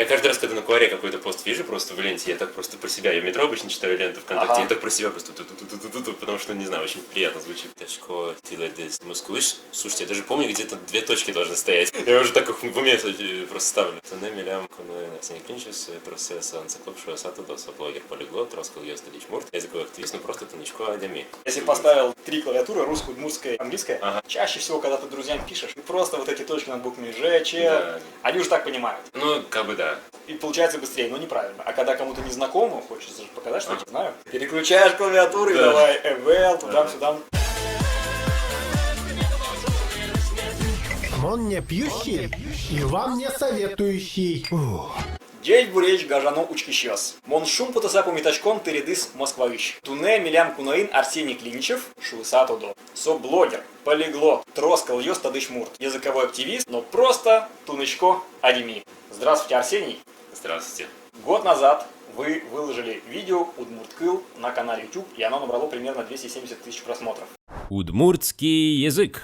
Я каждый раз, когда на Куаре какой-то пост вижу просто в ленте, я так просто про себя, я в метро обычно читаю ленту ВКонтакте, я так про себя просто потому что, не знаю, очень приятно звучит. Тачко, ты ледес, мускулыш. Слушайте, я даже помню, где-то 2 точки должны стоять. Я уже так их в уме просто ставлю. Тане милям, Арсений Клинчус, процесс анциклопшего сатудо, блогер полиглот, Роскал Йосталич Мурт, языковой активист, ну просто Танечко Адями. Если поставил 3 клавиатуры, русскую, удмуртская, английская, чаще всего, когда ты друзьям пишешь, и просто вот эти точки над буквами Ж, Ч, они уже так понимают. Ну, как бы да. И получается быстрее, но неправильно. А когда кому-то незнакомому, хочется же показать, что я знаю, переключаешь клавиатуру и давай эвел, туда-сюда. Он не пьющий и вам не советующий. День буреч гажано учкищес. Моншум потасапу митачком тыридыс москвович. Туне милям кунаин Арсений Клиничев, шуысатудо. Со-блогер, полиглот, троскал йос тадыч мурт. Языковой активист, но просто Тунечко Адеми. Здравствуйте, Арсений. Здравствуйте. Год назад вы выложили видео Удмурткыл на канале YouTube, и оно набрало примерно 270 тысяч просмотров. Удмуртский язык.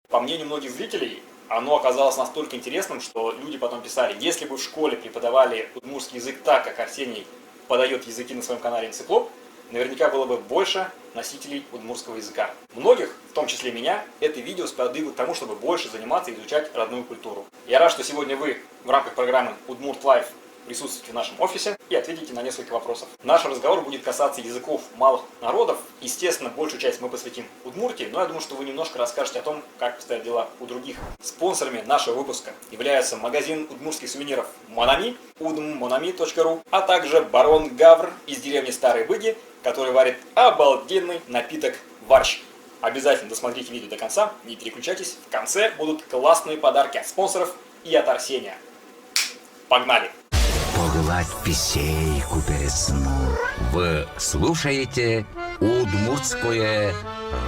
По мнению многих зрителей, оно оказалось настолько интересным, что люди потом писали, если бы в школе преподавали удмуртский язык так, как Арсений подает языки на своем канале Энциклоп, наверняка было бы больше носителей удмуртского языка. Многих, в том числе меня, это видео сподвигло к тому, чтобы больше заниматься и изучать родную культуру. Я рад, что сегодня вы в рамках программы Удмурт Лайф присутствуете в нашем офисе и ответите на несколько вопросов. Наш разговор будет касаться языков малых народов. Естественно, большую часть мы посвятим Удмуртии, но я думаю, что вы немножко расскажете о том, как обстоят дела у других. Спонсорами нашего выпуска являются магазин удмуртских сувениров Монами, udmmonami.ru, а также барон Гавр из деревни Старые Быги, который варит обалденный напиток варщ. Обязательно досмотрите видео до конца, не переключайтесь. В конце будут классные подарки от спонсоров и от Арсения. Погнали! Погладь писейку перед сном. Вы слушаете Удмуртское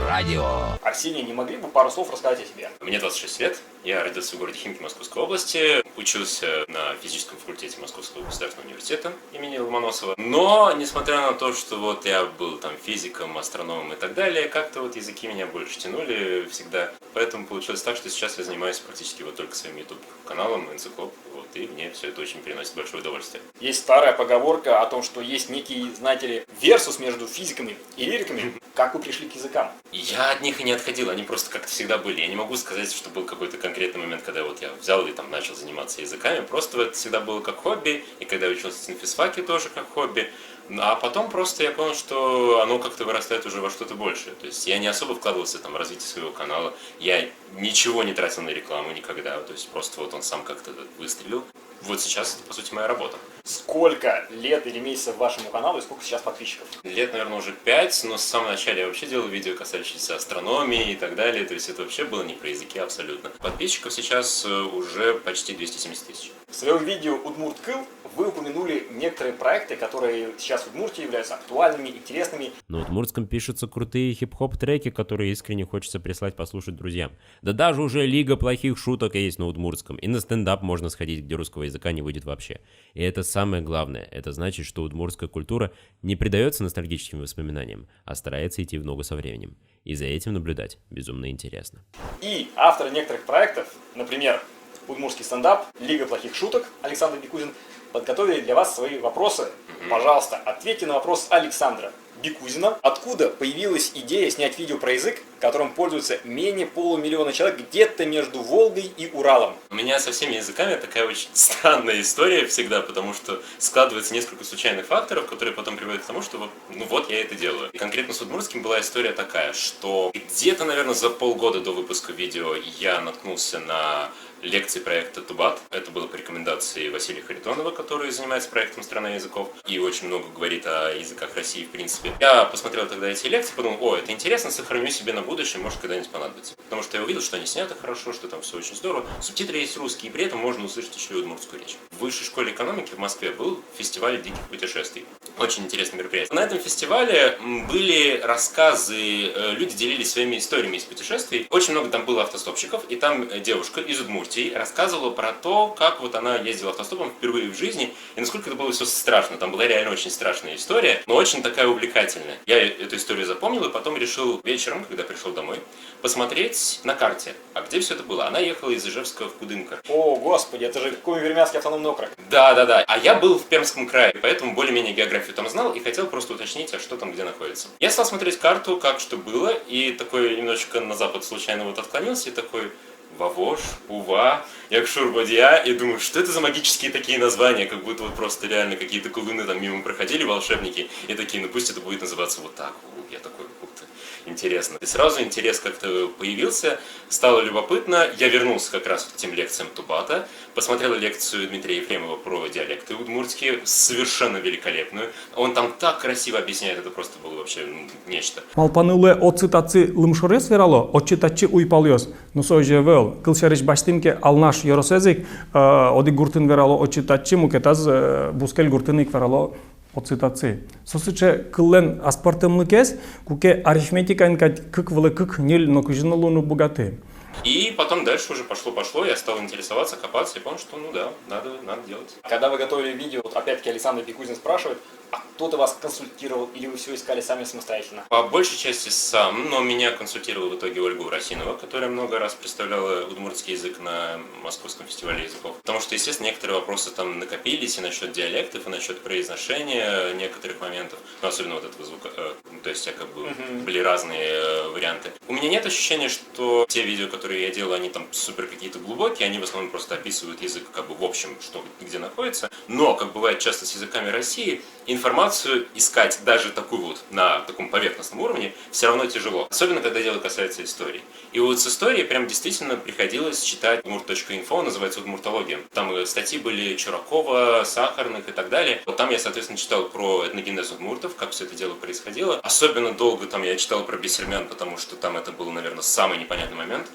радио. Арсений, не могли бы пару слов рассказать о себе? Мне 26 лет, я родился в городе Химки Московской области, учился на физическом факультете Московского государственного университета имени Ломоносова. Но, несмотря на то, что вот я был там физиком, астрономом и так далее, как-то вот языки меня больше тянули всегда. Поэтому получилось так, что сейчас я занимаюсь практически вот только своим YouTube-каналом Энциклоп, вот, и мне все это очень приносит большое удовольствие. Есть старая поговорка о том, что есть некий, знаете ли, версус между физиками и лириками. Как вы пришли к языкам? Я от них и не отходил, они просто как-то всегда были. Я не могу сказать, что был какой-то конкретный момент, когда вот я взял и там начал заниматься языками. Просто это всегда было как хобби, и когда я учился на физфаке тоже как хобби. А потом просто я понял, что оно как-то вырастает уже во что-то большее. То есть я не особо вкладывался там в развитие своего канала, я ничего не тратил на рекламу никогда, то есть просто вот он сам как-то выстрелил. Вот сейчас это, по сути, моя работа. Сколько лет или месяцев вашему каналу и сколько сейчас подписчиков? Лет, наверное, уже 5, но с самого начала я вообще делал видео, касающиеся астрономии и так далее. То есть это вообще было не про языки абсолютно. Подписчиков сейчас уже почти 270 тысяч. В своем видео Удмурткыл вы упомянули некоторые проекты, которые сейчас в Удмуртии являются актуальными, интересными. На удмуртском пишутся крутые хип-хоп треки, которые искренне хочется прислать послушать друзьям. Да даже уже лига плохих шуток есть на удмуртском. И на стендап можно сходить, где русского языка не выйдет вообще. И это самое главное. Это значит, что удмуртская культура не предается ностальгическим воспоминаниям, а старается идти в ногу со временем. И за этим наблюдать безумно интересно. И авторы некоторых проектов, например, Удмуртский стендап, Лига плохих шуток, Александр Бикузин, подготовили для вас свои вопросы. Пожалуйста, ответьте на вопрос Александра Бикузина. Откуда появилась идея снять видео про язык, которым пользуется менее полумиллиона человек где-то между Волгой и Уралом? У меня со всеми языками такая очень странная история всегда, потому что складывается несколько случайных факторов, которые потом приводят к тому, что вот я это делаю. И конкретно с удмуртским была история такая, что где-то, наверное, за полгода до выпуска видео я наткнулся на лекции проекта Тубат. Это было по рекомендации Василия Харитонова, который занимается проектом «Страна языков» и очень много говорит о языках России в принципе. Я посмотрел тогда эти лекции, подумал, это интересно, сохраню себе на будущее, может когда-нибудь понадобится. Потому что я увидел, что они сняты хорошо, что там все очень здорово. Субтитры есть русские, и при этом можно услышать еще и удмуртскую речь. В высшей школе экономики в Москве был фестиваль диких путешествий. Очень интересное мероприятие. На этом фестивале были рассказы, люди делились своими историями из путешествий. Очень много там было автостопщиков, и там девушка из Удмуртии рассказывала про то, как вот она ездила автостопом впервые в жизни, и насколько это было все страшно. Там была реально очень страшная история, но очень такая увлекательная. Я эту историю запомнил, и потом решил вечером, когда пришел домой, посмотреть на карте, а где все это было. Она ехала из Ижевска в Кудымкар. О, господи, это же Коми-Вермянский автономный округ. Да. А я был в Пермском крае, поэтому более-менее географию там знал и хотел просто уточнить, а что там где находится. Я стал смотреть карту, как что было, и такой немножечко на запад случайно вот отклонился, и такой... Вавош, Ува, Якшур-Бадья, и думаю, что это за магические такие названия, как будто вот просто реально какие-то колдуны там мимо проходили, волшебники, и такие, ну пусть это будет называться вот так. Я такой, ух-то, интересно. И сразу интерес как-то появился, стало любопытно, я вернулся как раз к тем лекциям Тубата, посмотрел лекцию Дмитрия Ефремова про диалекты удмуртские, совершенно великолепную. Он там так красиво объясняет, это просто было вообще нечто. Малпануле оцитаци лымшорес верало, отчитачи уйпалиос. Но сойже вел, кылшариш баштимке алнаш yorosezик, оди гуртын верало отчитачи мукетаз бускел гуртынык верало оцитаци. Сосуче кыллен аспартемлыкес, куке арифметика инкать кык вылы кык ниль нокужиналуну богаты. И потом дальше уже пошло, я стал интересоваться, копаться и понял, что ну да, надо делать. Когда вы готовили видео, вот опять-таки Александр Пикузин спрашивает, а кто-то вас консультировал или вы все искали сами самостоятельно? По большей части сам, но меня консультировала в итоге Ольга Урасинова, которая много раз представляла удмуртский язык на Московском фестивале языков. Потому что, естественно, некоторые вопросы там накопились и насчет диалектов, и насчет произношения некоторых моментов, ну, особенно вот этого звука, то есть как бы были разные варианты. У меня нет ощущения, что те видео, которые я делаю, они там супер какие-то глубокие, они в основном просто описывают язык как бы в общем, что где находится. Но, как бывает часто с языками России, информацию искать даже такую вот на таком поверхностном уровне все равно тяжело. Особенно, когда дело касается истории. И вот с историей прям действительно приходилось читать udmurt.info, называется удмуртология. Там статьи были Чуракова, Сахарных и так далее. Вот там я, соответственно, читал про этногенез удмуртов, как все это дело происходило. Особенно долго там я читал про бисермян, потому что там это был, наверное, самый непонятный момент.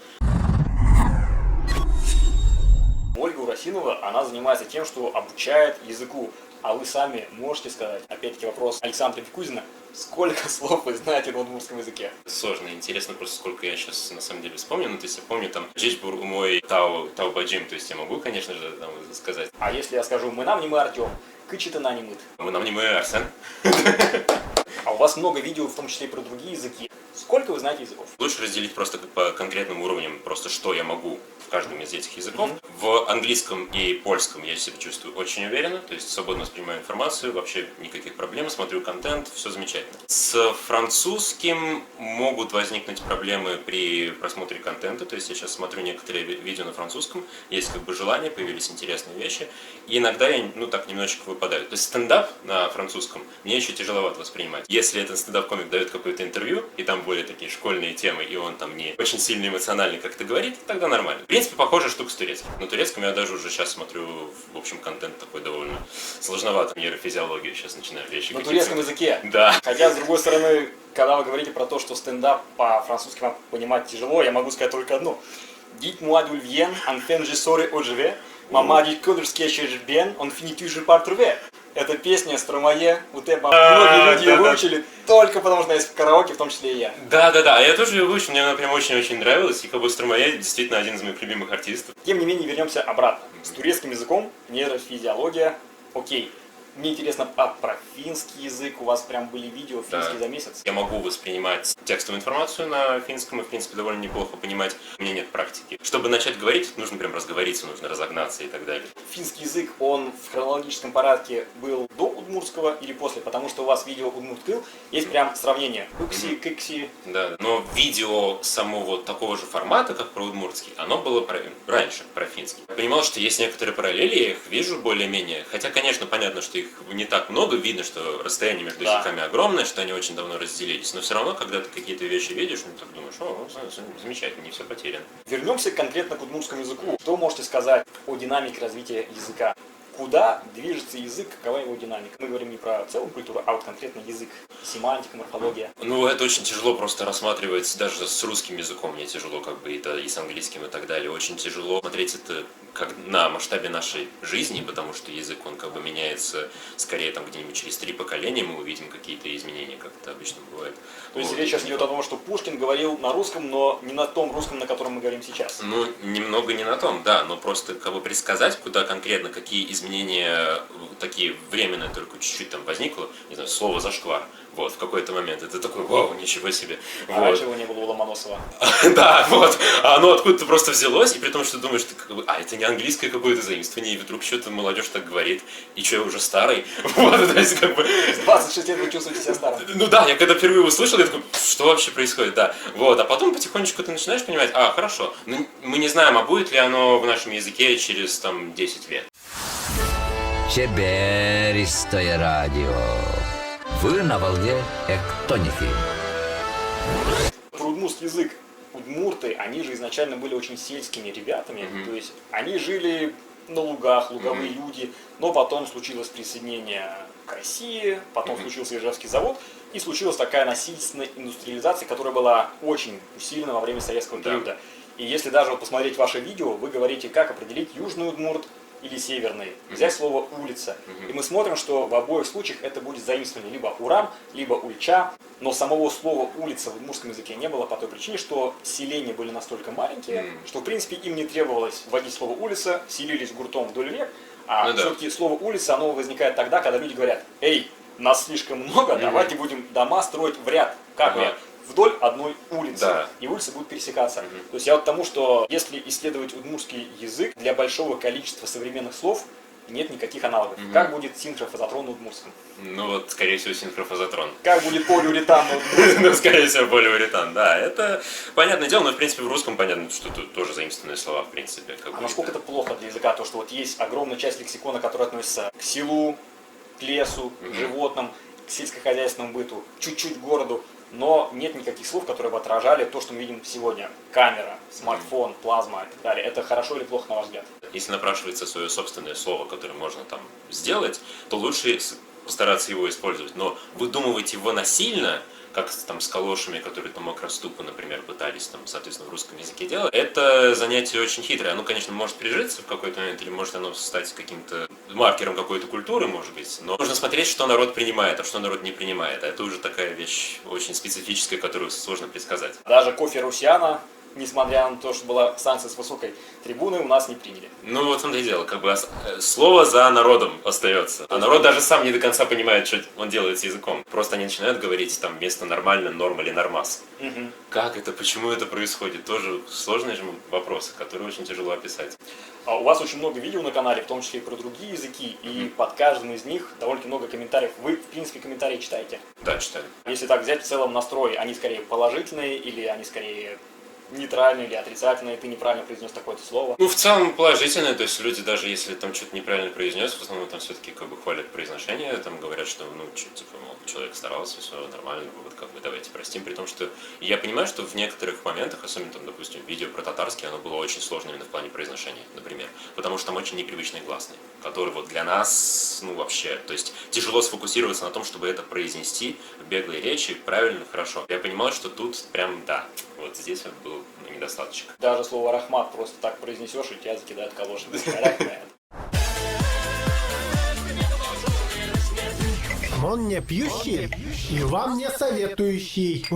Ольга Урасинова, она занимается тем, что обучает языку. А вы сами можете сказать, опять-таки вопрос Александра Пикузина, сколько слов вы знаете на удмуртском языке? Сложно, интересно просто, сколько я сейчас на самом деле вспомню. Ну, то есть я помню там Джечбур мой Тау-Баджим, то есть я могу, конечно же, там сказать. А если я скажу, мы нам не мы Артем, Кычитана не мыт. Мы нам не мы Арсен. А у вас много видео, в том числе и про другие языки. Сколько вы знаете языков? Лучше разделить просто по конкретным уровням, просто что я могу в каждом из этих языков. В английском и польском я себя чувствую очень уверенно, то есть свободно воспринимаю информацию, вообще никаких проблем, смотрю контент, все замечательно. С французским могут возникнуть проблемы при просмотре контента, то есть я сейчас смотрю некоторые видео на французском, есть как бы желание, появились интересные вещи, и иногда я, ну так, немножечко выпадаю. То есть стендап на французском мне еще тяжеловато воспринимать. Если этот стендап-комик дает какое-то интервью, и там более такие школьные темы, и он там не очень сильно эмоционально как-то говорит, тогда нормально. В принципе, похожая штука с турецким. На турецком я даже уже сейчас смотрю, в общем, контент такой довольно сложноватый. Нейрофизиологию сейчас начинаю вещи. На турецком языке? Да. Хотя, с другой стороны, когда вы говорите про то, что стендап по-французски вам понимать тяжело, я могу сказать только одно. Дит муадуль вьен, анфен же ссоры отживе, мама дит кодерские бен, он финиту же партруве. Эта песня «Стромае», вот это многие люди ее выучили только потому, что есть в караоке, в том числе и я. Да, а я тоже ее выучил, мне она прям очень-очень нравилась, и как бы Стромае действительно один из моих любимых артистов. Тем не менее, вернемся обратно. С турецким языком, нейрофизиология, окей. Мне интересно, про финский язык у вас прям были видео финский за месяц? Я могу воспринимать текстовую информацию на финском и, в принципе, довольно неплохо понимать. У меня нет практики. Чтобы начать говорить, нужно прям разговориться, нужно разогнаться и так далее. Финский язык, он в хронологическом порядке был до удмуртского или после? Потому что у вас видео Удмурткыл, есть прям сравнение. Укси, кыкси. Да, но видео самого такого же формата, как про удмуртский, оно было раньше, про финский. Я понимал, что есть некоторые параллели, я их вижу более-менее. Хотя, конечно, понятно, что их не так много, видно, что расстояние между языками огромное, что они очень давно разделились, но все равно, когда ты какие-то вещи видишь, ну так думаешь, замечательно, не все потеряно. Вернемся конкретно к удмуртскому языку. Что можете сказать о динамике развития языка? куда движется язык, какова его динамика. Мы говорим не про целую культуру, а вот конкретно язык, семантика, морфология. Ну, это очень тяжело просто рассматривать, даже с русским языком мне тяжело, как бы, и с английским и так далее. Очень тяжело смотреть это как на масштабе нашей жизни, потому что язык, он как бы меняется скорее там где-нибудь через 3 поколения, мы увидим какие-то изменения, как это обычно бывает. То есть Вот. речь сейчас идет о том, что Пушкин говорил на русском, но не на том русском, на котором мы говорим сейчас. Ну, немного не на том, да, но просто как бы предсказать, куда конкретно, какие изменения такие временные только чуть-чуть там возникло, не знаю, слово «зашквар», вот, в какой-то момент, это такой, вау, ничего себе. А Вот. раньше его не было у Ломоносова. Да, вот, а оно откуда-то просто взялось, и при том, что ты думаешь, это не английское какое-то заимствование, и вдруг что-то молодежь так говорит, и что, я уже старый, вот, то есть как бы... 26 лет вы чувствуете себя старым. Ну да, я когда впервые услышал, я такой, что вообще происходит, да. Вот, а потом потихонечку ты начинаешь понимать, хорошо, ну, мы не знаем, а будет ли оно в нашем языке через, там, 10 лет. Чеберистое радио. Вы на волне Эктоники. Про удмуртский язык. Удмурты, они же изначально были очень сельскими ребятами, то есть они жили на лугах, луговые люди, но потом случилось присоединение к России, потом случился Ижевский завод, и случилась такая насильственная индустриализация, которая была очень усилена во время советского периода. И если даже вот посмотреть ваше видео, вы говорите, как определить южный удмурт или северный, взять слово улица. И мы смотрим, что в обоих случаях это будет заимствование либо урам, либо ульча, но самого слова улица в удмуртском языке не было по той причине, что селения были настолько маленькие, что в принципе им не требовалось вводить слово улица, селились гуртом вдоль рек, а Ну да. все-таки слово улица, оно возникает тогда, когда люди говорят, эй, нас слишком много, давайте будем дома строить в ряд, как Ага. вдоль одной улицы, Да. и улицы будут пересекаться. То есть я вот к тому, что если исследовать удмуртский язык, для большого количества современных слов нет никаких аналогов. Как будет синхрофазотрон на удмуртском? Ну вот, скорее всего, синхрофазотрон. Как будет полиуретан на удмуртском? Ну, скорее всего, полиуретан, да. Это понятное дело, но, в принципе, в русском понятно, что тут тоже заимствованные слова, в принципе. А насколько это плохо для языка, то, что вот есть огромная часть лексикона, которая относится к селу, к лесу, к животным, к сельскохозяйственному быту, чуть-чуть к городу, но нет никаких слов, которые бы отражали то, что мы видим сегодня. Камера, смартфон, плазма и так далее. Это хорошо или плохо, на ваш взгляд? Если напрашивается свое собственное слово, которое можно там сделать, то лучше постараться его использовать. Но выдумывать его насильно, как там с калошами, которые там макроступы, например, пытались там, соответственно, в русском языке делать, это занятие очень хитрое. Оно, конечно, может прижиться в какой-то момент, или может оно стать каким-то маркером какой-то культуры, может быть, но нужно смотреть, что народ принимает, а что народ не принимает. А это уже такая вещь очень специфическая, которую сложно предсказать. Даже кофе Русиана, несмотря на то, что была санкция с высокой трибуны, у нас не приняли. Ну вот в том-то и дело, как бы слово за народом остается. А народ даже сам не до конца понимает, что он делает с языком. Просто они начинают говорить там вместо нормально, норм или нормас. Как это, почему это происходит? Тоже сложные же вопросы, которые очень тяжело описать. А у вас очень много видео на канале, в том числе и про другие языки, и под каждым из них довольно много комментариев. Вы, в принципе, комментарии читаете? Да, читаю. Если так взять в целом настрой, они скорее положительные или они скорее нейтральные или отрицательные, ты неправильно произнес такое-то слово? Ну, в целом положительное, то есть люди, даже если там что-то неправильно произнес, в основном там все-таки как бы хвалят произношение, там говорят, что, ну, типа, мол, человек старался, все нормально, вот как бы давайте простим, при том, что я понимаю, что в некоторых моментах, особенно там, допустим, видео про татарский, оно было очень сложно именно в плане произношения, например, потому что там очень непривычные гласные, которые вот для нас, ну, вообще, то есть тяжело сфокусироваться на том, чтобы это произнести в беглой речи правильно, хорошо. Я понимал, что тут прям, да, вот здесь вот был недостаточек. Даже слово «рахмат» просто так произнесешь, и тебя закидают калоши. Он не пьющий и вам не советующий.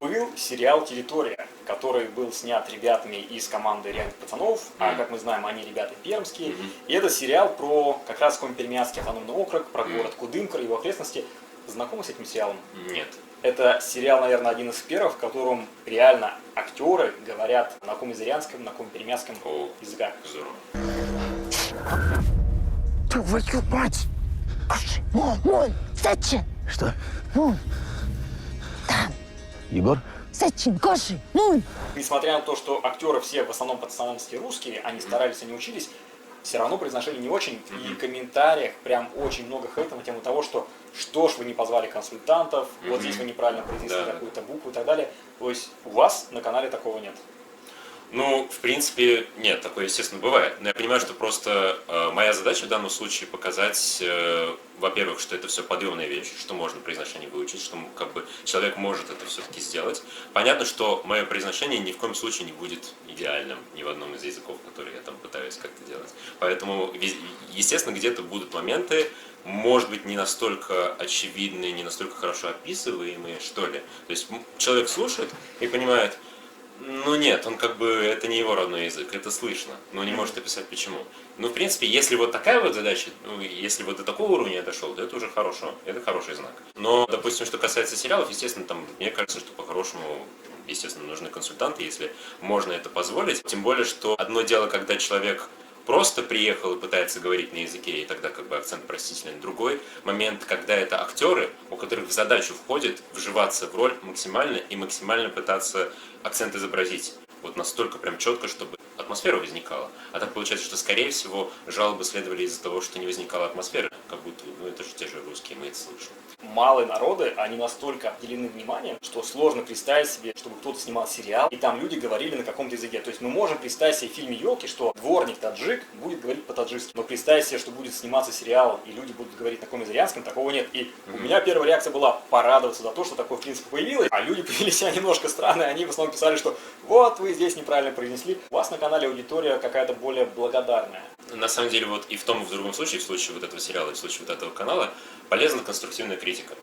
Был сериал «Территория», который был снят ребятами из команды «Реальных пацанов», а как мы знаем, они ребята пермские. И это сериал про как раз Коми-Пермяцкий автономный округ, про город Кудымкар и его окрестности. Знакомы с этим сериалом? Нет. Это сериал, наверное, один из первых, в котором реально актеры говорят на коми-зырянском, на коми-пермяцком языках. Здорово. Твою мать! Вон, Сачин! Что? Вон, Егор? Сачин, Коши! Несмотря на то, что актеры все в основном по национальности русские, они старались, они учились, все равно произношение не очень. И в комментариях прям очень много хейта на тему того, что ж вы не позвали консультантов, вот здесь вы неправильно произнесли какую-то букву и так далее. То есть у вас на канале такого нет. Ну, в принципе, нет, такое, естественно, бывает. Но я понимаю, что просто моя задача в данном случае показать, во-первых, что это все подъемная вещь, что можно произношение выучить, что как бы человек может это все-таки сделать. Понятно, что мое произношение ни в коем случае не будет идеальным ни в одном из языков, которые я там пытаюсь как-то делать. Поэтому, естественно, где-то будут моменты, может быть, не настолько очевидные, не настолько хорошо описываемые, что ли. То есть человек слушает и понимает, ну нет, он как бы, это не его родной язык, это слышно, но не может описать почему. Ну, в принципе, если вот такая вот задача, ну, если вот до такого уровня я дошел, то это уже хорошо, это хороший знак. Но, допустим, что касается сериалов, естественно, там, мне кажется, что по-хорошему, естественно, нужны консультанты, если можно это позволить. Тем более, что одно дело, когда человек просто приехал и пытается говорить на языке, и тогда как бы акцент простительный. Другой момент, когда это актеры, у которых в задачу входит вживаться в роль максимально и максимально пытаться акцент изобразить. Вот настолько прям четко, чтобы атмосфера возникала. А так получается, что, скорее всего, жалобы следовали из-за того, что не возникала атмосферы. Как будто, ну это же те же русские, мы это слышим. Малые народы, они настолько обделены вниманием, что сложно представить себе, чтобы кто-то снимал сериал, и там люди говорили на каком-то языке. То есть мы можем представить себе в фильме «Елки», что дворник таджик будет говорить по-таджикски. Но представить себе, что будет сниматься сериал, и люди будут говорить на каком-то такого нет. И у меня первая реакция была порадоваться за то, что такое в принципе появилось. А люди повели себя немножко странно, они в основном писали, что вот вы здесь неправильно произнесли. У вас на канале аудитория какая-то более благодарная. На самом деле, вот и в том, и в другом случае, в случае вот этого сериала, и в случае вот этого канала, полезна конструктивная критика.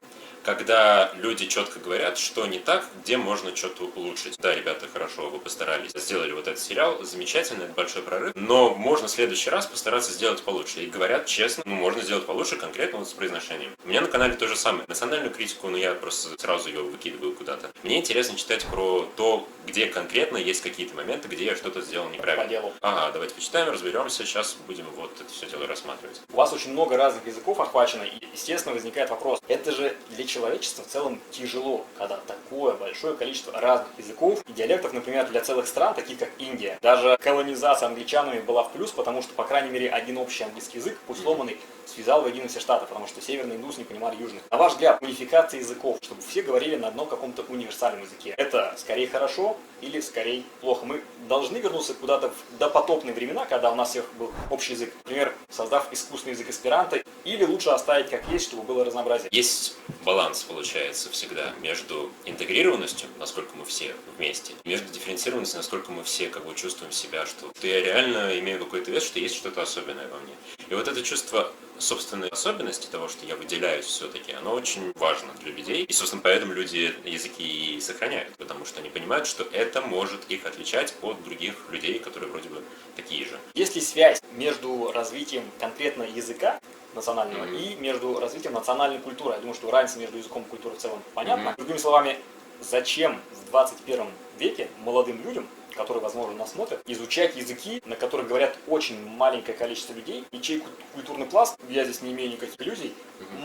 Когда люди четко говорят, что не так, где можно что-то улучшить. Да, ребята, хорошо, вы постарались, сделали вот этот сериал, замечательно, это большой прорыв, но можно в следующий раз постараться сделать получше. И говорят честно, ну, можно сделать получше, конкретно вот с произношением. У меня на канале то же самое. Национальную критику, но я просто сразу ее выкидываю куда-то. Мне интересно читать про то, где конкретно есть какие-то моменты, где я что-то сделал неправильно. По делу. Ага, давайте почитаем, разберемся, сейчас будем вот это все дело рассматривать. У вас очень много разных языков охвачено, и, естественно, возникает вопрос. Это же для человечества в целом тяжело, когда такое большое количество разных языков и диалектов, например, для целых стран, таких как Индия. Даже колонизация англичанами была в плюс, потому что, по крайней мере, один общий английский язык, пусть сломанный, связал воедино все штаты, потому что северные индусы не понимали южных. На ваш взгляд, унификация языков, чтобы все говорили на одном каком-то универсальном языке, это скорее хорошо или скорее плохо? Мы должны вернуться куда-то в допотопные времена, когда у нас всех был общий язык, например, создав искусственный язык эсперанто, или лучше оставить как есть, чтобы было разнообразие? Есть баланс, получается, всегда между интегрированностью, насколько мы все вместе, между дифференцированностью, насколько мы все как бы чувствуем себя, что я реально имею какой-то вес, что есть что-то особенное во мне. И вот это чувство собственной особенности того, что я выделяюсь все-таки, оно очень важно для людей. И, собственно, поэтому люди языки и сохраняют, потому что они понимают, что это может их отличать от других людей, которые вроде бы такие же. Есть ли связь между развитием конкретно языка национального и между развитием национальной культуры? Я думаю, что разница между языком и культурой в целом понятна. Другими словами, зачем в 21 веке молодым людям, которые, возможно, нас смотрят, изучать языки, на которых говорят очень маленькое количество людей, и чей культурный пласт, я здесь не имею никаких иллюзий,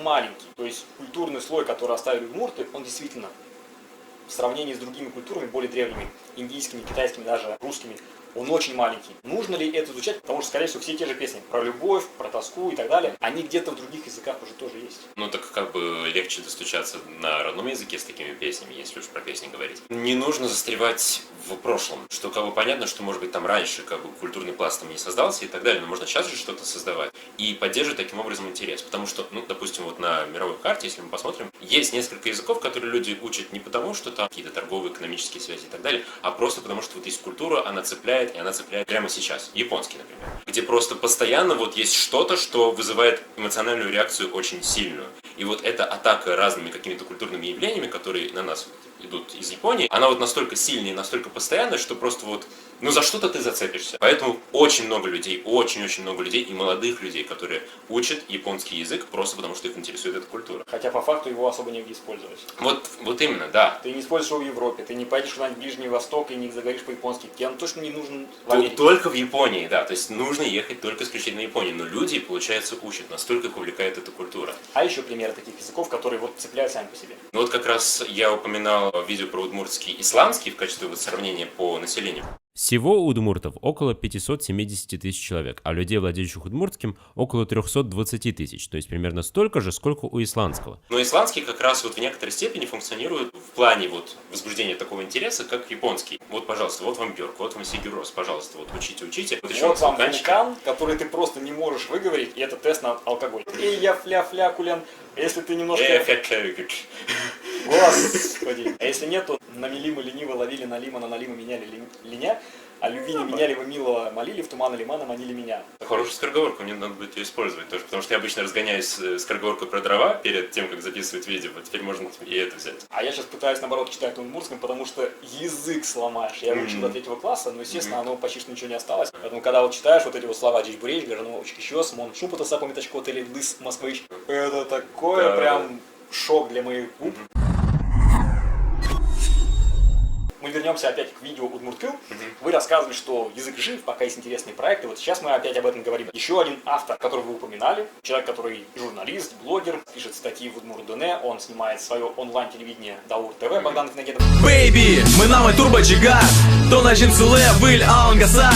маленький. То есть культурный слой, который оставили удмурты, он действительно в сравнении с другими культурами, более древними, индийскими, китайскими, даже русскими, он очень маленький. Нужно ли это изучать? Потому что, скорее всего, все те же песни про любовь, про тоску и так далее, они где-то в других языках уже тоже есть. Ну так как бы легче достучаться на родном языке с такими песнями, если уж про песни говорить. Не нужно застревать в прошлом, что как бы понятно, что может быть там раньше как бы культурный пласт там не создался и так далее, но можно сейчас же что-то создавать и поддерживать таким образом интерес. Потому что, ну, допустим, вот на мировой карте, если мы посмотрим, есть несколько языков, которые люди учат не потому, что там какие-то торговые, экономические связи и так далее, а просто потому, что вот есть культура, она цепляет, и она цепляет прямо сейчас. Японский, например. Где просто постоянно вот есть что-то, что вызывает эмоциональную реакцию очень сильную. И вот эта атака разными какими-то культурными явлениями, которые на нас идут из Японии, она вот настолько сильная и настолько постоянная, что просто вот, ну за что-то ты зацепишься. Поэтому очень много людей, очень-очень много людей и молодых людей, которые учат японский язык просто потому, что их интересует эта культура. Хотя по факту его особо негде использовать. Вот именно, да. Ты не используешь его в Европе, ты не поедешь куда-нибудь в Ближний Восток и не заговоришь по-японски. Тебе он точно не нужен в Америке. Только в Японии, да. То есть нужно ехать только исключительно в Японию. Но люди, получается, учат. Настолько их увлекает эта культура. А еще примеры таких языков, которые вот цепляют сами по себе. Ну вот как раз я упоминал видео про удмуртский исламский в качестве вот сравнения по населению. Всего удмуртов около 570 тысяч человек, а людей, владеющих удмуртским, около 320 тысяч, то есть примерно столько же, сколько у исландского. Но исландский как раз вот в некоторой степени функционирует в плане вот возбуждения такого интереса, как японский. Вот, пожалуйста, вот вам Бьорк, вот вам Сигюр Рос, пожалуйста, вот учите. Вот еще Вот вам вулканчики. вулкан, который ты просто не можешь выговорить, и это тест на алкоголь. Эй, я фля-флякулен. Если ты немножко... Господи. А если нет, то намели мы лениво, ловили налима, на налима меняли линя, а любви не меняли вы милого, молили, в туман лимана манили меня. Хорошая скороговорка, мне надо будет ее использовать тоже, потому что я обычно разгоняюсь скороговоркой про дрова перед тем, как записывать видео, вот теперь можно и это взять. А я сейчас пытаюсь, наоборот, читать на удмуртском, потому что язык сломаешь. Я выучил до 3 класса, но, естественно, оно почти что ничего не осталось. Поэтому, когда вот читаешь вот эти вот слова «Джич-буречь», «Горновочки щёс», «Мон шупата сапомиточко», «Тели лыс москвыч», это такое Да, прям шок для моих губ. Мы вернемся опять к видео Удмурткил. Вы рассказывали, что язык жив, пока есть интересные проекты. Вот сейчас мы опять об этом говорим. Еще один автор, которого вы упоминали, человек, который журналист, блогер, пишет статьи в Удмурт.Доне, он снимает свое онлайн-телевидение Даур ТВ, Богдан Финагедов. Бэйби, мы нами турбоджигар, то нажим суле, выль аунгасар.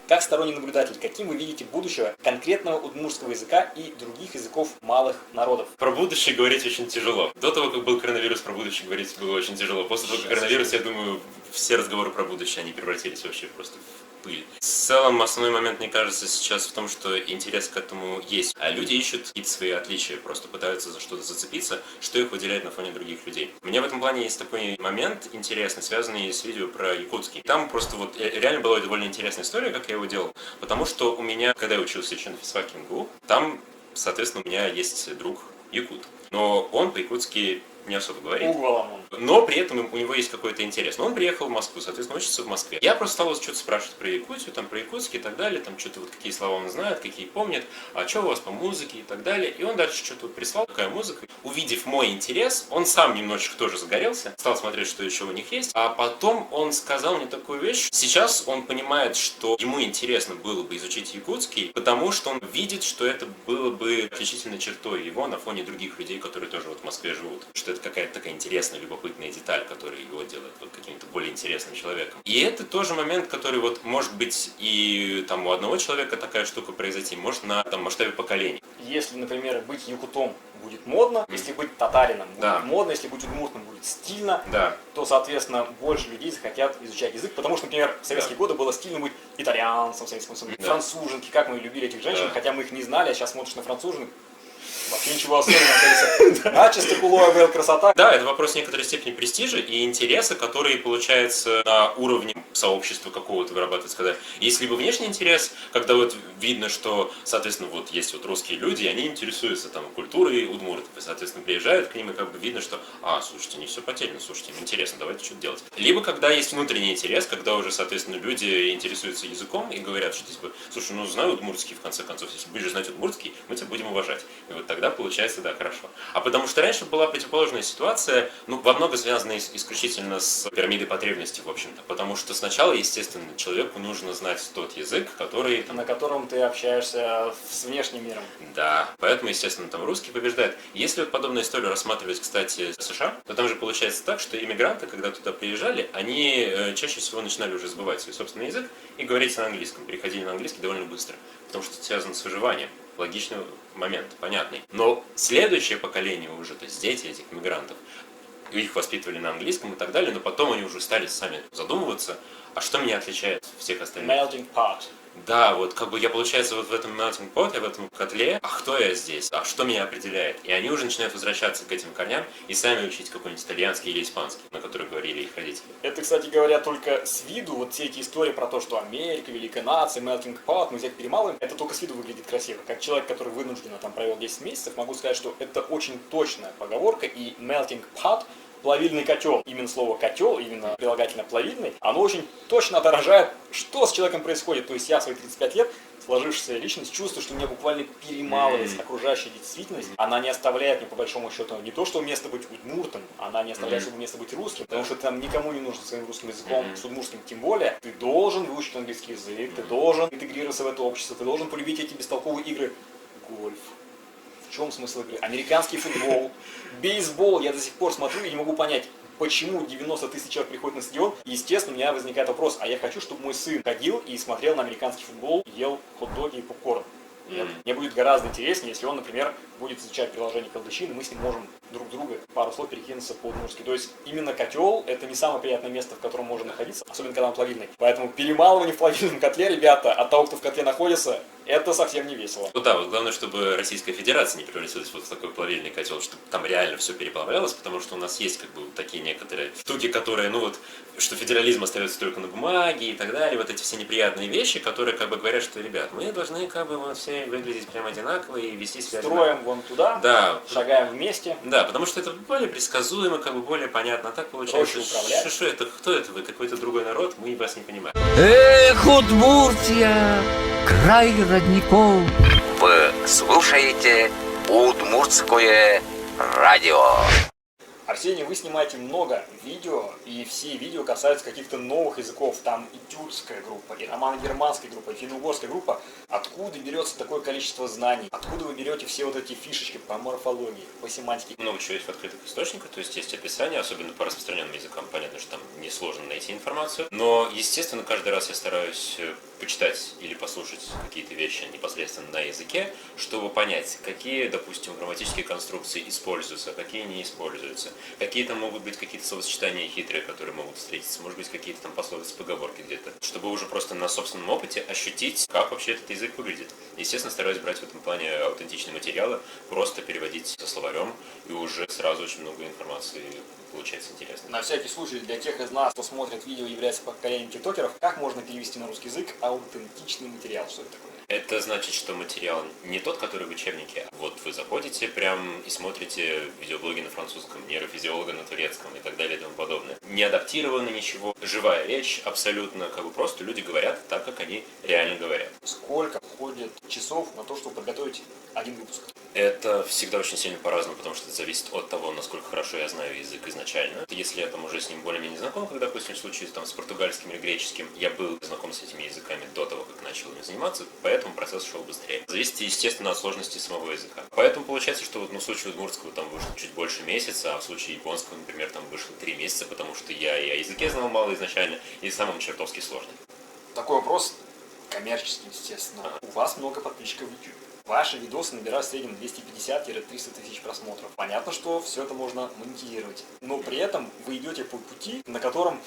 Как сторонний наблюдатель, каким вы видите будущего конкретного удмуртского языка и других языков малых народов? Про будущее говорить очень тяжело. До того, как был коронавирус, про будущее говорить было очень тяжело. После того, как коронавирус, я думаю, все разговоры про будущее, они превратились вообще просто в пыль. В целом, основной момент, мне кажется, сейчас в том, что интерес к этому есть. А люди ищут какие-то свои отличия, просто пытаются за что-то зацепиться, что их выделяет на фоне других людей. У меня в этом плане есть такой момент интересный, связанный с видео про якутский. Там просто вот реально была довольно интересная история, как я его делал, потому что у меня, когда я учился еще на физфаке МГУ, там, соответственно, у меня есть друг якут. Но он по-якутски не особо говорит. Уголом он. Но при этом у него есть какой-то интерес. Но он приехал в Москву, соответственно, учится в Москве. Я просто стал что-то спрашивать про Якутию, там, про якутский и так далее, там что-то вот какие слова он знает, какие помнит, а что у вас по музыке и так далее. И он дальше что-то вот прислал, какая музыка. Увидев мой интерес, он сам немножечко тоже загорелся, стал смотреть, что еще у них есть. А потом он сказал мне такую вещь. Сейчас он понимает, что ему интересно было бы изучить якутский, потому что он видит, что это было бы отличительной чертой его на фоне других людей, которые тоже вот в Москве живут. Что это какая-то такая интересная, любопытная деталь, которая его делает вот каким-то более интересным человеком. И это тоже момент, который вот может быть и там у одного человека такая штука произойти, может на там масштабе поколений. Если, например, быть якутом будет модно, если быть татарином будет модно, если быть удмуртом будет стильно, то, соответственно, больше людей захотят изучать язык, потому что, например, в советские годы было стильно быть итальянцем, в Советском Союзе, француженки, как мы любили этих женщин, хотя мы их не знали, а сейчас смотришь на француженок, вообще ничего особенного. Начисто куловая красота. Да, это вопрос в некоторой степени престижа и интереса, который получается на уровне сообщества какого-то вырабатывается. Когда есть либо внешний интерес, когда вот видно, что, соответственно, вот есть вот русские люди, они интересуются там культурой удмуртов, и, соответственно, приезжают к ним, и как бы видно, что, слушайте, не все потеряно, слушайте, им интересно, давайте что-то делать. Либо когда есть внутренний интерес, когда уже, соответственно, люди интересуются языком и говорят, что типа, слушай, ну знаю удмуртский, в конце концов, если будешь знать удмуртский, мы тебя будем уважать. И вот тогда получается, да, хорошо. А потому что раньше была противоположная ситуация, ну, во много связанная исключительно с пирамидой потребностей, в общем-то. Потому что сначала, естественно, человеку нужно знать тот язык, который... На котором ты общаешься с внешним миром. Да, поэтому, естественно, там русский побеждает. Если вот подобную историю рассматривать, кстати, в США, то там же получается так, что иммигранты, когда туда приезжали, они чаще всего начинали уже забывать свой собственный язык и говорить на английском, переходили на английский довольно быстро, потому что это связано с выживанием. Логичный момент, понятный. Но следующее поколение уже, то есть дети этих мигрантов, их воспитывали на английском и так далее, но потом они уже стали сами задумываться, а что меня отличает всех остальных? Melting pot. Да, вот как бы я, получается, вот в этом melting pot, я в этом котле, а кто я здесь, а что меня определяет? И они уже начинают возвращаться к этим корням и сами учить какой-нибудь итальянский или испанский, на который говорили их родители. Это, кстати говоря, только с виду, вот все эти истории про то, что Америка, великая нация, melting pot, мы взять перемалываем, это только с виду выглядит красиво. Как человек, который вынужденно там провел 10 месяцев, могу сказать, что это очень точная поговорка, и melting pot, плавильный котел, именно слово котел, именно прилагательно плавильный, оно очень точно отражает, что с человеком происходит. То есть я в свои 35 лет, сложившаяся личность, чувствую, что меня буквально перемалывает окружающая действительность. Она не оставляет мне, по большому счету, не то, что место быть удмуртом, она не оставляет себе место быть русским, потому что там никому не нужно своим русским языком, с удмуртским тем более. Ты должен выучить английский язык, ты должен интегрироваться в это общество, ты должен полюбить эти бестолковые игры. Гольф. В чем смысл игры? Американский футбол, бейсбол. Я до сих пор смотрю и не могу понять, почему 90 тысяч человек приходят на стадион, и, естественно, у меня возникает вопрос, а я хочу, чтобы мой сын ходил и смотрел на американский футбол, ел хот-доги и попкорн. Мне будет гораздо интереснее, если он, например, будет изучать приложение Колдычин, и мы с ним можем друг друга пару слов перекинуться по-удмуртски. То есть именно котел — это не самое приятное место, в котором можно находиться, особенно когда он плавильный. Поэтому перемалывание в плавильном котле, ребята, от того, кто в котле находится, это совсем не весело. Ну да, вот главное, чтобы Российская Федерация не превратилась вот в такой плавильный котел, чтобы там реально все переплавлялось, потому что у нас есть как бы такие некоторые штуки, которые, ну вот, что федерализм остается только на бумаге и так далее, вот эти все неприятные вещи, которые как бы говорят, что, ребят, мы должны как бы вот все выглядеть прям одинаково и вести себя Строим вон туда, да, шагаем вместе. Да, потому что это более предсказуемо, как бы более понятно. А так получается, Проще управлять. что это, кто это вы, какой-то другой народ, мы вас не понимаем. Эх, Удмуртия, край родников. Вы слушаете Удмуртское радио. Арсений, вы снимаете много видео, и все видео касаются каких-то новых языков. Там и тюркская группа, и романо-германская группа, и финно-угорская группа. Откуда берется такое количество знаний? Откуда вы берете все вот эти фишечки по морфологии, по семантике? Много чего есть в открытых источниках, то есть есть описание, особенно по распространенным языкам. Понятно, что там несложно найти информацию. Но, естественно, каждый раз я стараюсь почитать или послушать какие-то вещи непосредственно на языке, чтобы понять, какие, допустим, грамматические конструкции используются, какие не используются. Какие там могут быть какие-то словосочетания хитрые, которые могут встретиться, может быть, какие-то там пословицы, поговорки где-то, чтобы уже просто на собственном опыте ощутить, как вообще этот язык выглядит. Естественно, стараюсь брать в этом плане аутентичные материалы, просто переводить со словарем, и уже сразу очень много информации получается интересно. На всякий случай, для тех из нас, кто смотрит видео и является поколением тиктокеров, как можно перевести на русский язык аутентичный материал? Что это такое? Это значит, что материал не тот, который в учебнике. Вот вы заходите прям и смотрите видеоблоги на французском, нейрофизиолога на турецком и так далее и тому подобное. Не адаптировано ничего, живая речь абсолютно, как бы просто люди говорят так, как они реально говорят. Сколько уходит часов на то, чтобы подготовить один выпуск? Это всегда очень сильно по-разному, потому что это зависит от того, насколько хорошо я знаю язык изначально. Если я там уже с ним более-менее знаком, как, допустим, в случае там, с португальским или греческим, я был знаком с этими языками до того, как начал ими заниматься, поэтому процесс шел быстрее. Зависит, естественно, от сложности самого языка. Поэтому получается, что вот, в случае удмуртского там вышло чуть больше месяца, а в случае японского, например, там вышло 3 месяца, потому что я и о языке знал мало изначально, и сам он чертовски сложный. Такой вопрос коммерческий, естественно. У вас много подписчиков в YouTube. Ваши видосы набирают в среднем 250-300 тысяч просмотров. Понятно, что все это можно монетизировать. Но при этом вы идете по пути, на котором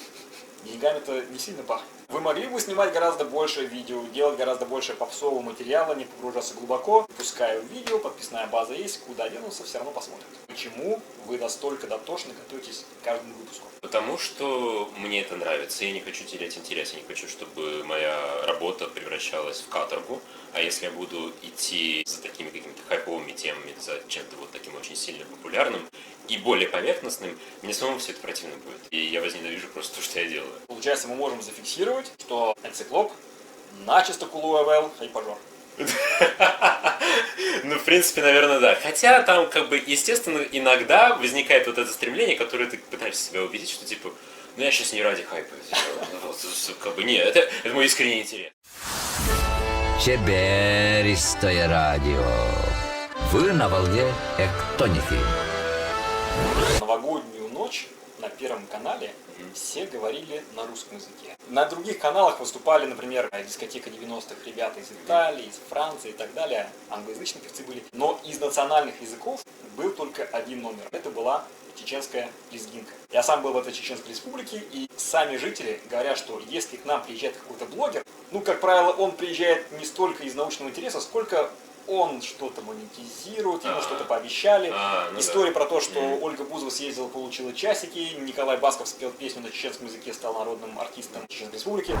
деньгами-то не сильно пахнет. Вы могли бы снимать гораздо больше видео, делать гораздо больше попсового материала, не погружаться глубоко. Выпускаю видео, подписная база есть, куда денутся, все равно посмотрят. Почему вы настолько дотошно готовитесь к каждому выпуску? Потому что мне это нравится, я не хочу терять интерес, я не хочу, чтобы моя работа превращалась в каторгу. А если я буду идти за такими какими-то хайповыми темами, за чем-то вот таким очень сильно популярным и более поверхностным, мне самому все это противно будет. И я возненавижу просто то, что я делаю. Получается, мы можем зафиксировать, что энциклоп начисто кулуэвел хайпажор. Ну, в принципе, наверное, да. Хотя там, как бы, естественно, иногда возникает вот это стремление, которое ты пытаешься себя убедить, что, типа, ну, я сейчас не ради хайпа. Как бы, нет, это мой искренний интерес. Чеберистое радио. Вы на волне Эктоники. Новогоднюю ночь на Первом канале все говорили на русском языке. На других каналах выступали, например, дискотека 90-х, ребята из Италии, из Франции и так далее. Англоязычные певцы были. Но из национальных языков был только один номер. Это была чеченская лезгинка. Я сам был в этой Чеченской республике, и сами жители говорят, что если к нам приезжает какой-то блогер, ну, как правило, он приезжает не столько из научного интереса, сколько он что-то монетизирует, ему что-то пообещали. История про то, что Ольга Бузова съездила, получила часики, Николай Басков спел песню на чеченском языке, стал народным артистом Чеченской республики.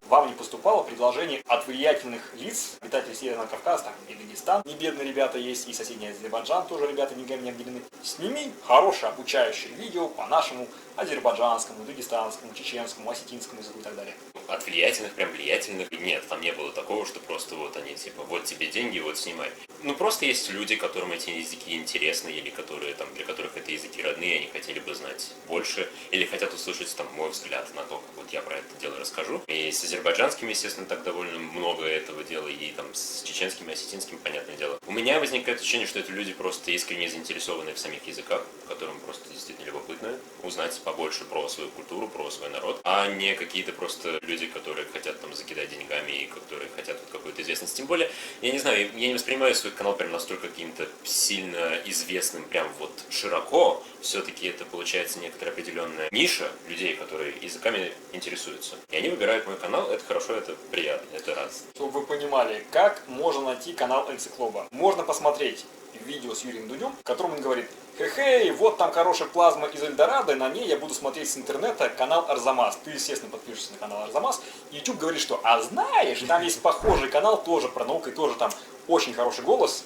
Вам не поступало предложение от влиятельных лиц, обитателей Северного Кавказа, там и Дагестан, не бедные ребята есть, и соседний Азербайджан тоже ребята деньгами не обделены. Сними хорошее обучающее видео по нашему азербайджанскому, дагестанскому, чеченскому, осетинскому языку и так далее. От влиятельных, прям влиятельных, нет, там не было такого, что просто вот они, типа, вот тебе деньги, вот снимай. Ну, просто есть люди, которым эти языки интересны, или которые, там, для которых это языки родные, они хотели бы знать больше, или хотят услышать там, мой взгляд на то, как вот я про это дело расскажу. И с азербайджанским, естественно, так довольно много этого дела, и там с чеченским и осетинским, понятное дело. У меня возникает ощущение, что это люди просто искренне заинтересованы в самих языках, которым просто действительно любопытно узнать побольше про свою культуру, про свой народ, а не какие-то просто люди, которые хотят там закидать деньгами и которые хотят вот какую-то известность. Тем более, я не знаю, я не воспринимаю свой канал прям настолько каким-то сильно известным, прям вот широко. Все-таки это получается некоторая определенная ниша людей, которые языками интересуются. И они выбирают мой канал, это хорошо, это приятно, это раз. Чтобы вы понимали, как можно найти канал Энциклоба. Можно посмотреть видео с Юрием Дудем, в котором он говорит: хе-хей, вот там хорошая плазма из Эльдорадо, на ней я буду смотреть с интернета канал Арзамас. Ты, естественно, подпишешься на канал Арзамас. И YouTube говорит, что, а знаешь, там есть похожий канал, тоже про науку, и тоже там очень хороший голос.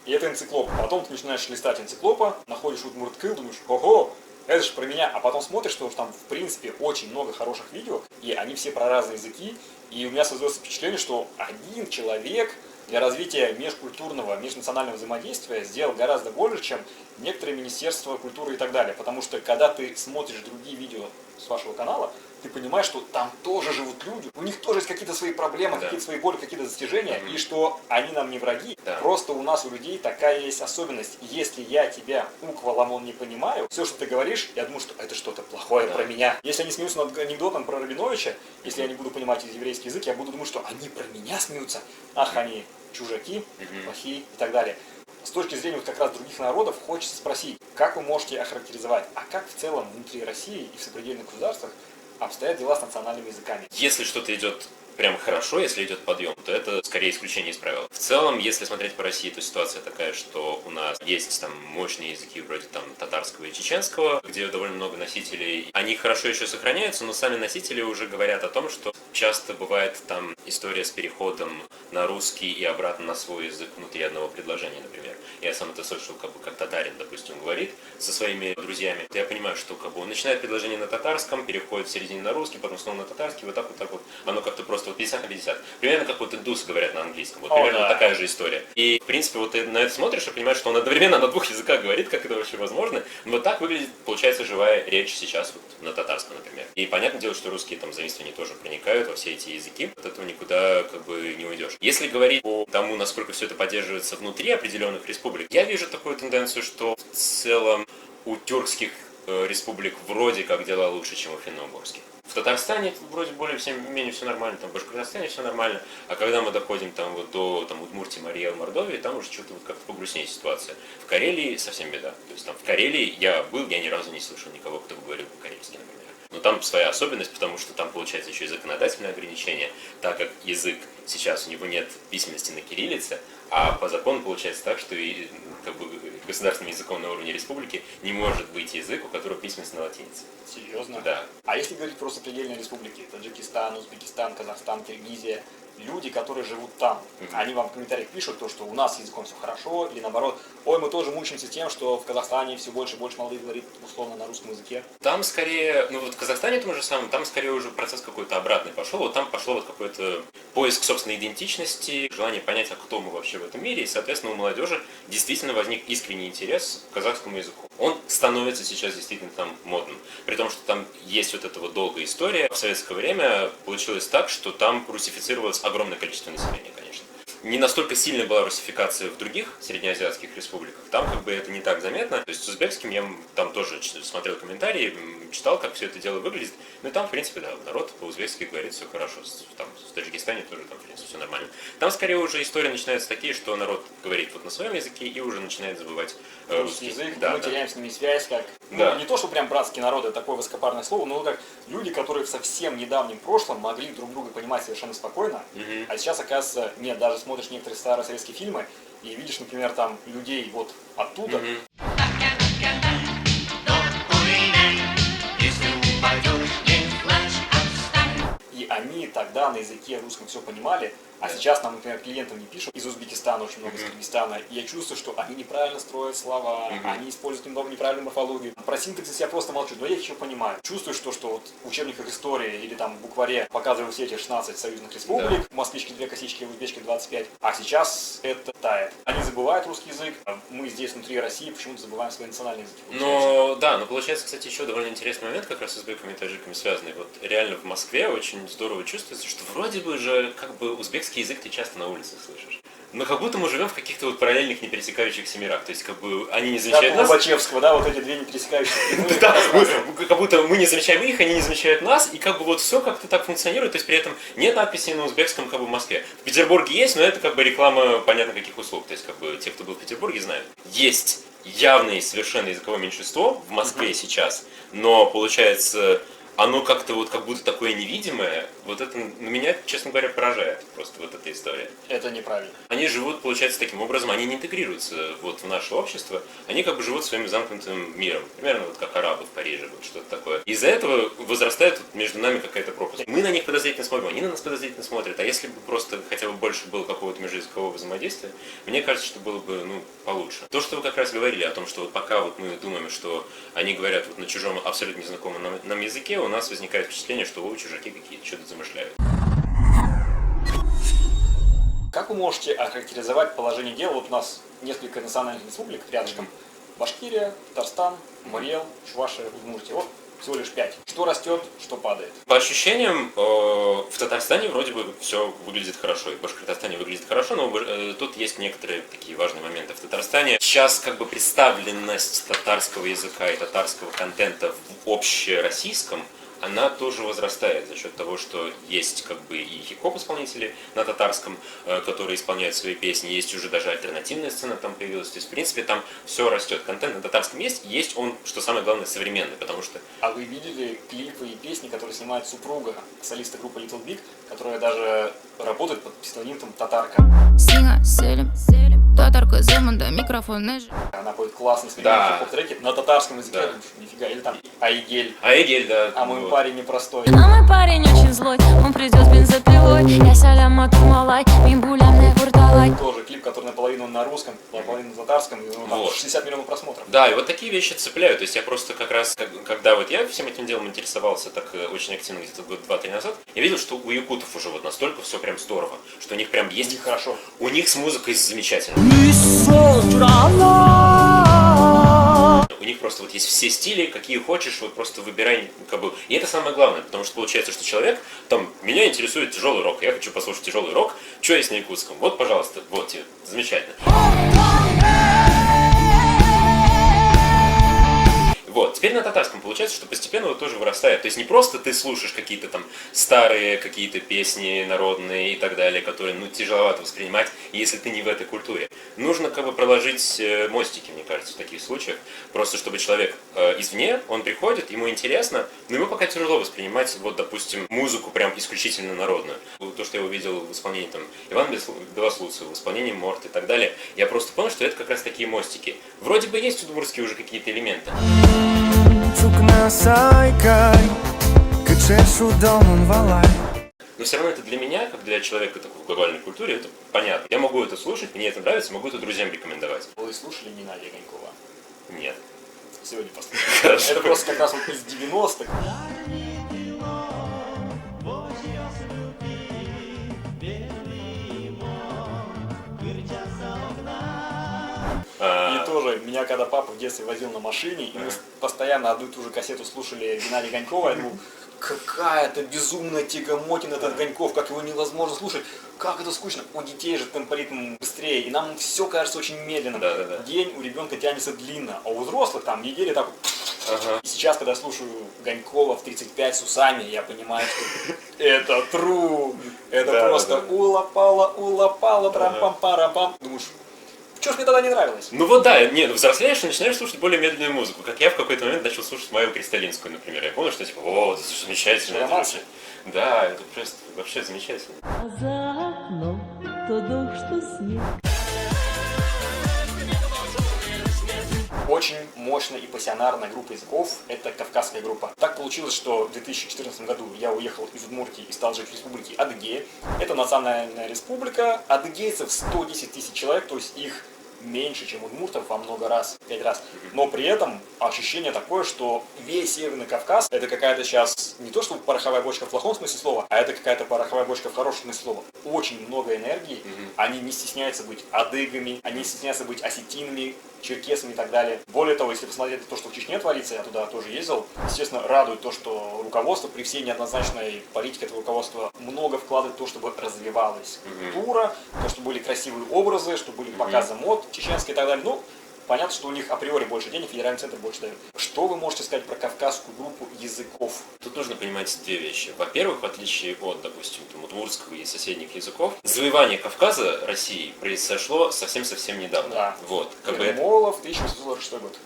И это Энциклоп. Потом ты начинаешь листать Энциклопа, находишь Удмурткыл, думаешь, ого, это же про меня. А потом смотришь, что там, в принципе, очень много хороших видео, и они все про разные языки. И у меня создается впечатление, что один человек для развития межкультурного, межнационального взаимодействия сделал гораздо больше, чем некоторые министерства культуры и так далее. Потому что, когда ты смотришь другие видео с вашего канала, ты понимаешь, что там тоже живут люди, у них тоже есть какие-то свои проблемы, какие-то свои боли, какие-то достижения, и что они нам не враги. Просто у нас, у людей, такая есть особенность. Если я тебя, Укваламон, не понимаю, все, что ты говоришь, я думаю, что это что-то плохое про меня. Если они смеются над анекдотом про Рабиновича, если я не буду понимать еврейский язык, я буду думать, что они про меня смеются. Ах, они чужаки, плохие и так далее. С точки зрения вот как раз других народов хочется спросить, как вы можете охарактеризовать, а как в целом внутри России и в сопредельных государствах обстоят дела с национальными языками? Если что-то идет прям хорошо, если идет подъем, то это скорее исключение из правил. В целом, если смотреть по России, то ситуация такая, что у нас есть там мощные языки вроде там татарского и чеченского, где довольно много носителей. Они хорошо еще сохраняются, но сами носители уже говорят о том, что часто бывает там история с переходом на русский и обратно на свой язык внутри одного предложения, например. Я сам это слышал, как татарин, допустим, говорит со своими друзьями. Я понимаю, что он начинает предложение на татарском, переходит в середине на русский, потом снова на татарский, вот так вот. Оно как-то просто вот 50 на 50. Примерно как вот индусы говорят на английском. Вот примерно такая же история. И, в принципе, вот ты на это смотришь и понимаешь, что он одновременно на двух языках говорит, как это вообще возможно. Но вот так выглядит, получается, живая речь сейчас вот на татарском, например. И понятное дело, что русские там заимствования тоже проникают во все эти языки. От этого никуда как бы не уйдешь. Если говорить по тому, насколько все это поддерживается внутри определенных республик, я вижу такую тенденцию, что в целом у тюркских республик вроде как дела лучше, чем у финно-угорских. В Татарстане вроде более-менее все нормально, там в Башкортостане все нормально, а когда мы доходим там вот до там, Удмуртии, Мария, Мордовии, там уже что-то вот как-то погрустнее ситуация. В Карелии совсем беда. То есть там в Карелии я ни разу не слышал никого, кто бы говорил по-карельски, например. Но там своя особенность, потому что там получается еще и законодательное ограничение, так как язык сейчас у него нет письменности на кириллице, а по закону получается так, что и как бы государственным языком на уровне республики не может быть язык, у которого письменность на латинице. Серьезно? Да. А если говорить про сопредельные республики, Таджикистан, Узбекистан, Казахстан, Киргизия, люди, которые живут там, они вам в комментариях пишут то, что у нас с языком все хорошо, или наоборот, ой, мы тоже мучаемся тем, что в Казахстане все больше и больше молодых говорит условно на русском языке. Там скорее, ну вот в Казахстане том же самом, там скорее уже процесс какой-то обратный пошел, вот там пошло вот какой-то поиск собственной идентичности, желание понять, а кто мы вообще в этом мире, и, соответственно, у молодежи действительно возник искренний интерес к казахскому языку. Он становится сейчас действительно там модным, при том, что там есть вот эта вот долгая история. В советское время получилось так, что там русифицировалось огромное количество населения, конечно. Не настолько сильная была русификация в других среднеазиатских республиках, там как бы это не так заметно. То есть с узбекским я там тоже смотрел комментарии, читал, как все это дело выглядит. Ну и там, в принципе, да, народ по-узбекски говорит все хорошо. Там, в Таджикистане тоже там, в принципе, все нормально. Там скорее уже история начинается такие, что народ говорит вот на своем языке и уже начинает забывать русский язык, да, мы теряем с ними связь, как, да. Ну, не то, что прям братские народы, это такое высокопарное слово, но как люди, которые в совсем недавнем прошлом могли друг друга понимать совершенно спокойно, а сейчас, оказывается, нет, даже смотришь некоторые старые советские фильмы и видишь, например, там людей вот оттуда, и они так тогда на языке русском все понимали, а сейчас нам, например, клиентам не пишут из Узбекистана, очень много из Кыргызстана, и я чувствую, что они неправильно строят слова, они используют немного неправильную морфологию. Про синтаксис я просто молчу, но я еще понимаю. Чувствую, что вот в учебниках истории или там в букваре показывают все эти 16 союзных республик, в москвичке 2 косички, в узбечке 25, а сейчас это тает. Они забывают русский язык, а мы здесь внутри России почему-то забываем свои национальные языки. Но получается, кстати, еще довольно интересный момент как раз с узбеками и таджиками связанный. Вот реально в Москве очень здорово чувствуется, что вроде бы же как бы узбекский язык ты часто на улицах слышишь. Но как будто мы живем в каких-то вот параллельных, не пересекающихся мирах. То есть, как бы, они не замечают нас. Как у Лобачевского, да, вот эти две не пересекающиеся. Да, как будто мы не замечаем их, они не замечают нас, и как бы вот все как-то так функционирует. То есть, при этом нет надписей на узбекском, как бы, в Москве. В Петербурге есть, но это как бы реклама понятно каких услуг. То есть, как бы, те, кто был в Петербурге, знают. Есть явное совершенно языковое меньшинство в Москве сейчас, но, получается, оно как-то вот как будто такое невидимое, вот это меня, честно говоря, поражает просто вот эта история. Это неправильно. Они живут, получается, таким образом, они не интегрируются вот в наше общество, они как бы живут своим замкнутым миром, примерно вот как арабы в Париже, вот что-то такое. Из-за этого возрастает вот между нами какая-то пропасть. Мы на них подозрительно смотрим, они на нас подозрительно смотрят, а если бы просто хотя бы больше было какого-то межязыкового взаимодействия, мне кажется, что было бы, получше. То, что вы как раз говорили о том, что вот пока вот мы думаем, что они говорят вот на чужом, абсолютно незнакомом нам языке, у нас возникает впечатление, что чужаки какие-то что-то замышляют. Как вы можете охарактеризовать положение дел? Вот у нас несколько национальных республик рядышком. Башкирия, Татарстан, Марел, Чувашия, Удмуртия. Вот всего лишь 5. Что растет, что падает? По ощущениям, в Татарстане вроде бы все выглядит хорошо, и в Башкортостане выглядит хорошо, но тут есть некоторые такие важные моменты. В Татарстане сейчас как бы представленность татарского языка и татарского контента в общероссийском, она тоже возрастает за счет того, что есть как бы и хип-хоп исполнители на татарском, которые исполняют свои песни, есть уже даже альтернативная сцена там появилась, то есть в принципе там все растет, контент на татарском есть он, что самое главное, современный, потому что... А вы видели клипы и песни, которые снимает супруга солиста группы Little Big, которая даже работает под псевдонимом Татарка? Татарка, Земанда, микрофон, Она поет классные современные хип-хоп треки на татарском языке, я думаю, нифига, или там Айгель. Айгель, да. А мой парень непростой. А мой парень очень злой, он придет с бензопилой. Я салям атумалай, мимбулям не бурдалай. Тоже клип, который наполовину на русском, наполовину на татарском, и там 60 миллионов просмотров. Да, и вот такие вещи цепляют. То есть я просто как раз, когда вот я всем этим делом интересовался так очень активно где-то год 2-3 назад, я видел, что у якутов уже вот настолько все прям здорово, что у них прям есть... Хорошо. У них с музыкой замечательно. У них просто вот есть все стили, какие хочешь, вот просто выбирай, как бы. И это самое главное, потому что получается, что человек, там, меня интересует тяжелый рок, я хочу послушать тяжелый рок, что есть на якутском? Вот, пожалуйста, вот тебе, замечательно. Вот, теперь на татарском получается, что постепенно вот тоже вырастает. То есть не просто ты слушаешь какие-то там старые какие-то песни народные и так далее, которые, тяжеловато воспринимать, если ты не в этой культуре. Нужно как бы проложить мостики, мне кажется, в таких случаях. Просто чтобы человек извне, он приходит, ему интересно, но ему пока тяжело воспринимать, вот, допустим, музыку прям исключительно народную. То, что я увидел в исполнении там Ивана Белослуцева, в исполнении Морт и так далее, я просто понял, что это как раз такие мостики. Вроде бы есть удмуртские уже какие-то элементы. Но все равно это для меня, как для человека такой в глобальной культуре, это понятно. Я могу это слушать, мне это нравится, могу это друзьям рекомендовать. Вы слушали Геннадия Огонькова? Нет. Сегодня послушали. Это просто как раз вот из 90-х. И тоже, меня когда папа в детстве возил на машине, и мы постоянно одну и ту же кассету слушали Геннадия Огонькова, я думал, какая-то безумная тягомотина этот Огоньков, как его невозможно слушать, как это скучно. У детей же темпоритм быстрее, и нам все кажется очень медленно. День у ребенка тянется длинно, а у взрослых там недели так вот. И сейчас, когда я слушаю Огонькова в 35 с усами, я понимаю, что это true, это просто ула-пала, прам-пам-парам-пам. Думаешь, чего ж мне тогда не нравилось? Ну вот да, взрослеешь и начинаешь слушать более медленную музыку. Как я в какой-то момент начал слушать Майю Кристалинскую, например. Я помню, что типа, о, это замечательно. Это вообще... Да, это просто вообще замечательно. А за окном то дождь, то снег. очень мощная и пассионарная группа языков – это кавказская группа. Так получилось, что в 2014 году я уехал из Удмуртии и стал жить в республике Адыгея. Это национальная республика. Адыгейцев 110 тысяч человек, то есть их меньше, чем удмуртов во много раз, 5 раз. Но при этом ощущение такое, что весь Северный Кавказ это какая-то сейчас не то, что пороховая бочка в плохом смысле слова, а это какая-то пороховая бочка в хорошем смысле слова. Очень много энергии, они не стесняются быть адыгами, они не стесняются быть осетинами, черкесами и так далее. Более того, если посмотреть то, что в Чечне творится, я туда тоже ездил, естественно, радует то, что руководство при всей неоднозначной политике этого руководства много вкладывает в то, чтобы развивалась культура, то, что были красивые образы, что были показы мод чеченские и так далее. Ну, понятно, что у них априори больше денег, федеральный центр больше дает. Что вы можете сказать про кавказскую группу языков? Тут нужно понимать две вещи. Во-первых, в отличие от, допустим, там, удмуртского и соседних языков, завоевание Кавказа России произошло совсем-совсем недавно. Да. Вот, Ермолов, 1846 год.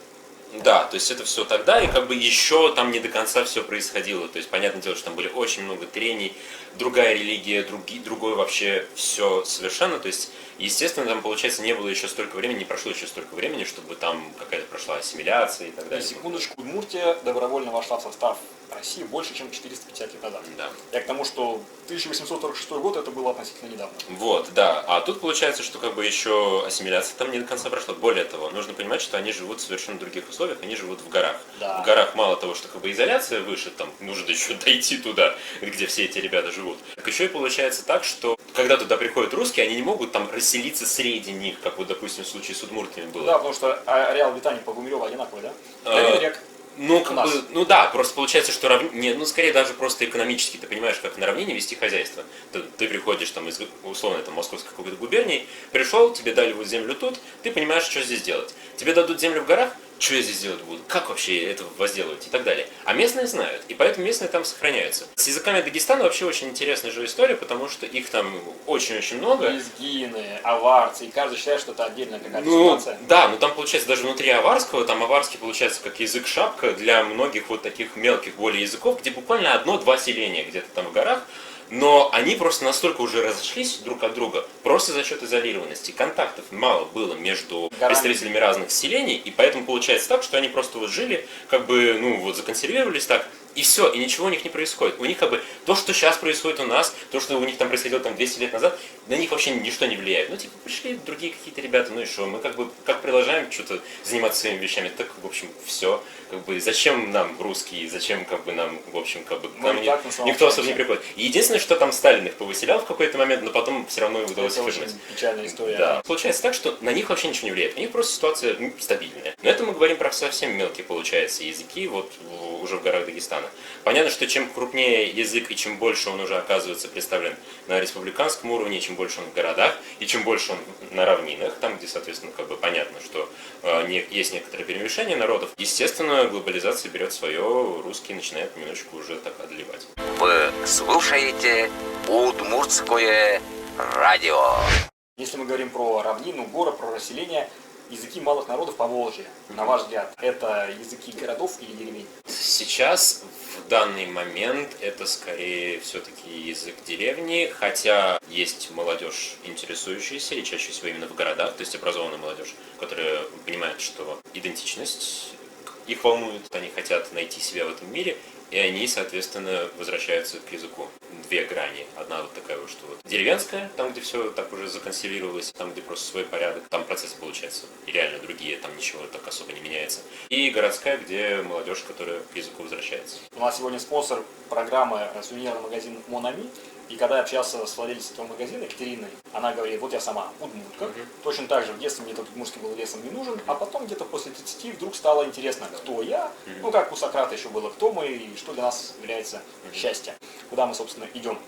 Да, то есть это все тогда, и как бы еще там не до конца все происходило. То есть, понятное дело, что там были очень много трений, другая религия, другое вообще все совершенно. То есть, естественно, там, получается, не было еще столько времени, не прошло еще столько времени, чтобы там какая-то прошла ассимиляция и так далее. На секундочку, Удмуртия добровольно вошла в состав России больше, чем 450 лет назад. Да. Я к тому, что 1846 год это было относительно недавно. Вот, да. А тут получается, что как бы еще ассимиляция там не до конца прошла. Более того, нужно понимать, что они живут в совершенно других условиях, они живут в горах. Да. В горах мало того, что как бы изоляция выше, там нужно еще дойти туда, где все эти ребята живут. Так еще и получается так, что когда туда приходят русские, они не могут там расселиться среди них, как вот, допустим, в случае с удмуртами было. Да, потому что ареал обитания по Гумилёву одинаковый, да? Долина рек. Ну, как бы, ну да, просто получается, что скорее даже просто экономически, ты понимаешь, как на равнине вести хозяйство. Ты приходишь там из, условно, там, московской какой-то губернии, пришел, тебе дали вот землю тут, ты понимаешь, что здесь делать. Тебе дадут землю в горах, что я здесь делать буду, как вообще это возделывать и так далее. А местные знают, и поэтому местные там сохраняются. С языками Дагестана вообще очень интересная же история, потому что их там очень-очень много. Лезгины, аварцы, и каждый считает, что это отдельная какая-то Ну, ситуация. да, но там получается даже внутри аварского, там аварский получается как язык-шапка для многих вот таких мелких более языков, где буквально одно-два селения где-то там в горах, но они просто настолько уже разошлись друг от друга, просто за счет изолированности. Контактов мало было между представителями разных селений, и поэтому получается так, что они просто вот жили, как бы, ну вот законсервировались так, и все, и ничего у них не происходит. У них как бы то, что сейчас происходит у нас, то, что у них там происходило там 200 лет назад, на них вообще ничто не влияет. Ну, типа, пришли другие какие-то ребята, ну и что, мы как бы, как продолжаем что-то заниматься своими вещами, так, в общем, все. Как бы, зачем нам русские, зачем, как бы, нам, в общем, как бы, нам никто особо не приходит. И единственное, что там Сталин их повыселял в какой-то момент, но потом все равно удалось их вернуть. Печальная история. Да. Получается так, что на них вообще ничего не влияет. У них просто ситуация стабильная. Но это мы говорим про совсем мелкие, получается, языки вот уже в горах Дагестана. Понятно, что чем крупнее язык и чем больше он уже оказывается представлен на республиканском уровне, чем больше он в городах и чем больше он на равнинах, там, где, соответственно, как бы понятно, что есть некоторое перемешание народов, естественно, глобализация берет свое, русские начинают немножечко уже так отливать. Вы слушаете Удмуртское радио. Если мы говорим про равнину, горы, про расселение, языки малых народов по Волжье, на ваш взгляд, это языки городов или деревень? Сейчас, в данный момент, это скорее все-таки язык деревни, хотя есть молодежь, интересующаяся, и чаще всего именно в городах, то есть образованная молодежь, которая понимает, что идентичность их волнует, они хотят найти себя в этом мире, и они, соответственно, возвращаются к языку. Две грани. Одна вот такая вот, что вот деревенская, там, где все так уже законсервировалось, там, где просто свой порядок, там процессы получаются и реально другие, там ничего так особо не меняется. И городская, где молодежь, которая к языку возвращается. У нас сегодня спонсор программы сувенирный магазин Монами. И когда я общался с владельцем этого магазина, Екатериной, она говорит, вот я сама удмуртка. Точно так же в детстве мне этот удмуртский был лесом не нужен, а потом где-то после 30 вдруг стало интересно, кто я, ну как у Сократа еще было, кто мы и что для нас является счастье, куда мы, собственно, идем.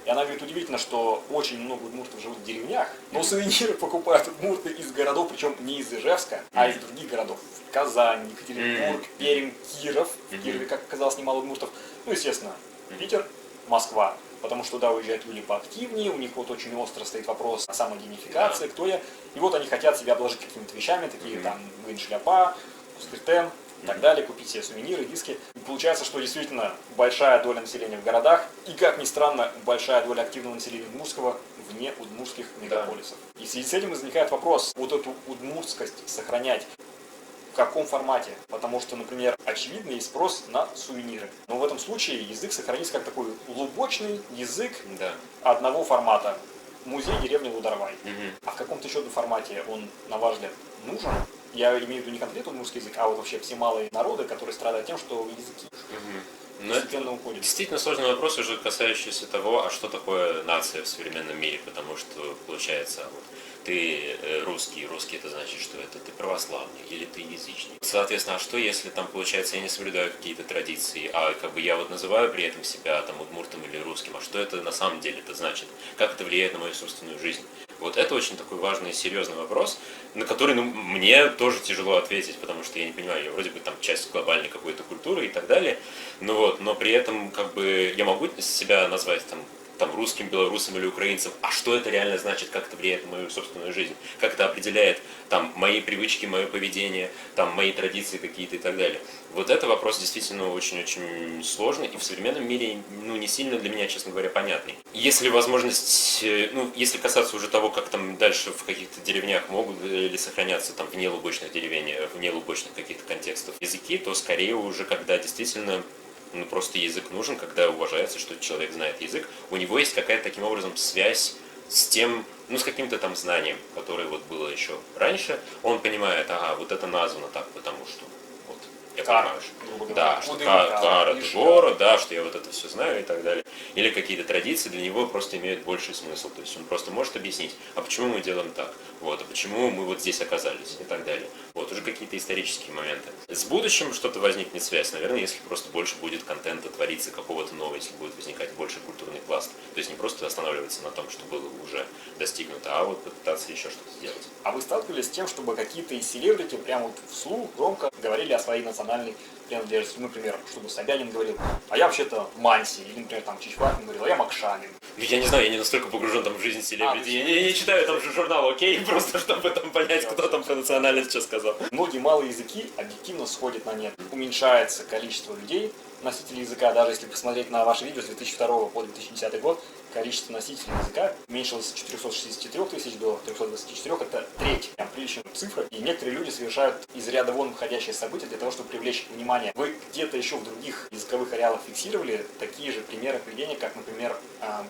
И она говорит, удивительно, что очень много удмуртов живут в деревнях, но сувениры покупают удмурты из городов, причем не из Ижевска, а из других городов. Казань, Екатеринбург, Пермь, Киров. В Кирове, как оказалось, немало удмуртов. Ну, естественно, Питер, Москва. Потому что туда уезжают люди поактивнее, у них вот очень остро стоит вопрос о самоидентификации, кто я. И вот они хотят себя обложить какими-то вещами, такие там шляпа, скиртен и так далее, купить себе сувениры, диски. И получается, что действительно большая доля населения в городах и, как ни странно, большая доля активного населения удмуртского вне удмуртских мегаполисов. И в связи с этим возникает вопрос, вот эту удмуртскость сохранять. каком формате. Потому что, например, очевидно, есть спрос на сувениры. Но в этом случае язык сохранится как такой лубочный язык одного формата. Музей деревни Лударвай. А в каком-то еще формате он, на ваш взгляд, нужен? Я имею в виду не конкретно удмуртский язык, а вот вообще все малые народы, которые страдают тем, что языки постепенно уходят. Действительно сложный вопрос, уже касающийся того, а что такое нация в современном мире, потому что, получается, вот, ты русский это значит, что это ты православный или ты язычник. Соответственно, а что если там, получается, я не соблюдаю какие-то традиции, а как бы я вот называю при этом себя там удмуртом или русским, а что это на самом деле это значит? Как это влияет на мою собственную жизнь? Вот это очень такой важный и серьезный вопрос, на который мне тоже тяжело ответить, потому что я не понимаю, я вроде бы там часть глобальной какой-то культуры и так далее, но при этом как бы я могу себя назвать там русским, белорусом или украинцем, а что это реально значит, как это влияет на мою собственную жизнь, как это определяет там мои привычки, мое поведение, там мои традиции какие-то и так далее. Вот это вопрос действительно очень-очень сложный и в современном мире не сильно для меня, честно говоря, понятный. Если возможность, если касаться уже того, как там дальше в каких-то деревнях могут или сохраняться там вне лубочных деревень, вне лубочных каких-то контекстов языки, то скорее уже когда действительно просто язык нужен, когда уважается, что человек знает язык, у него есть какая-то таким образом связь с тем, с каким-то там знанием, которое вот было еще раньше. Он понимает, вот это названо так, потому что вот я понимаю, что Кар это город, что я вот это все знаю и так далее. Или какие-то традиции для него просто имеют больший смысл. То есть он просто может объяснить, а почему мы делаем так, а почему мы вот здесь оказались и так далее. Вот, уже какие-то исторические моменты. С будущим что-то возникнет связь, наверное, если просто больше будет контента твориться какого-то нового, если будет возникать больше культурный пласт. То есть не просто останавливаться на том, что было уже достигнуто, а вот попытаться еще что-то сделать. А вы сталкивались с тем, чтобы какие-то из селебрити прямо вот вслух громко говорили о своей национальной принадлежности? Например, чтобы Собянин говорил, а я вообще-то Манси, или, например, там Чичваркин говорил, а я Макшанин. Я не знаю, я не настолько погружен там в жизнь селебрити. Я не читаю там же журнал «Окей», просто чтобы там понять, кто там про национальность что сказал. Многие малые языки объективно сходят на нет. Уменьшается количество людей, носителей языка, даже если посмотреть на ваши видео с 2002 по 2010 год, количество носителей языка уменьшилось с 463 тысяч до 324, это треть, прям приличная цифра. И некоторые люди совершают из ряда вон выходящие события для того, чтобы привлечь внимание. Вы где-то еще в других языковых ареалах фиксировали такие же примеры поведения, как, например,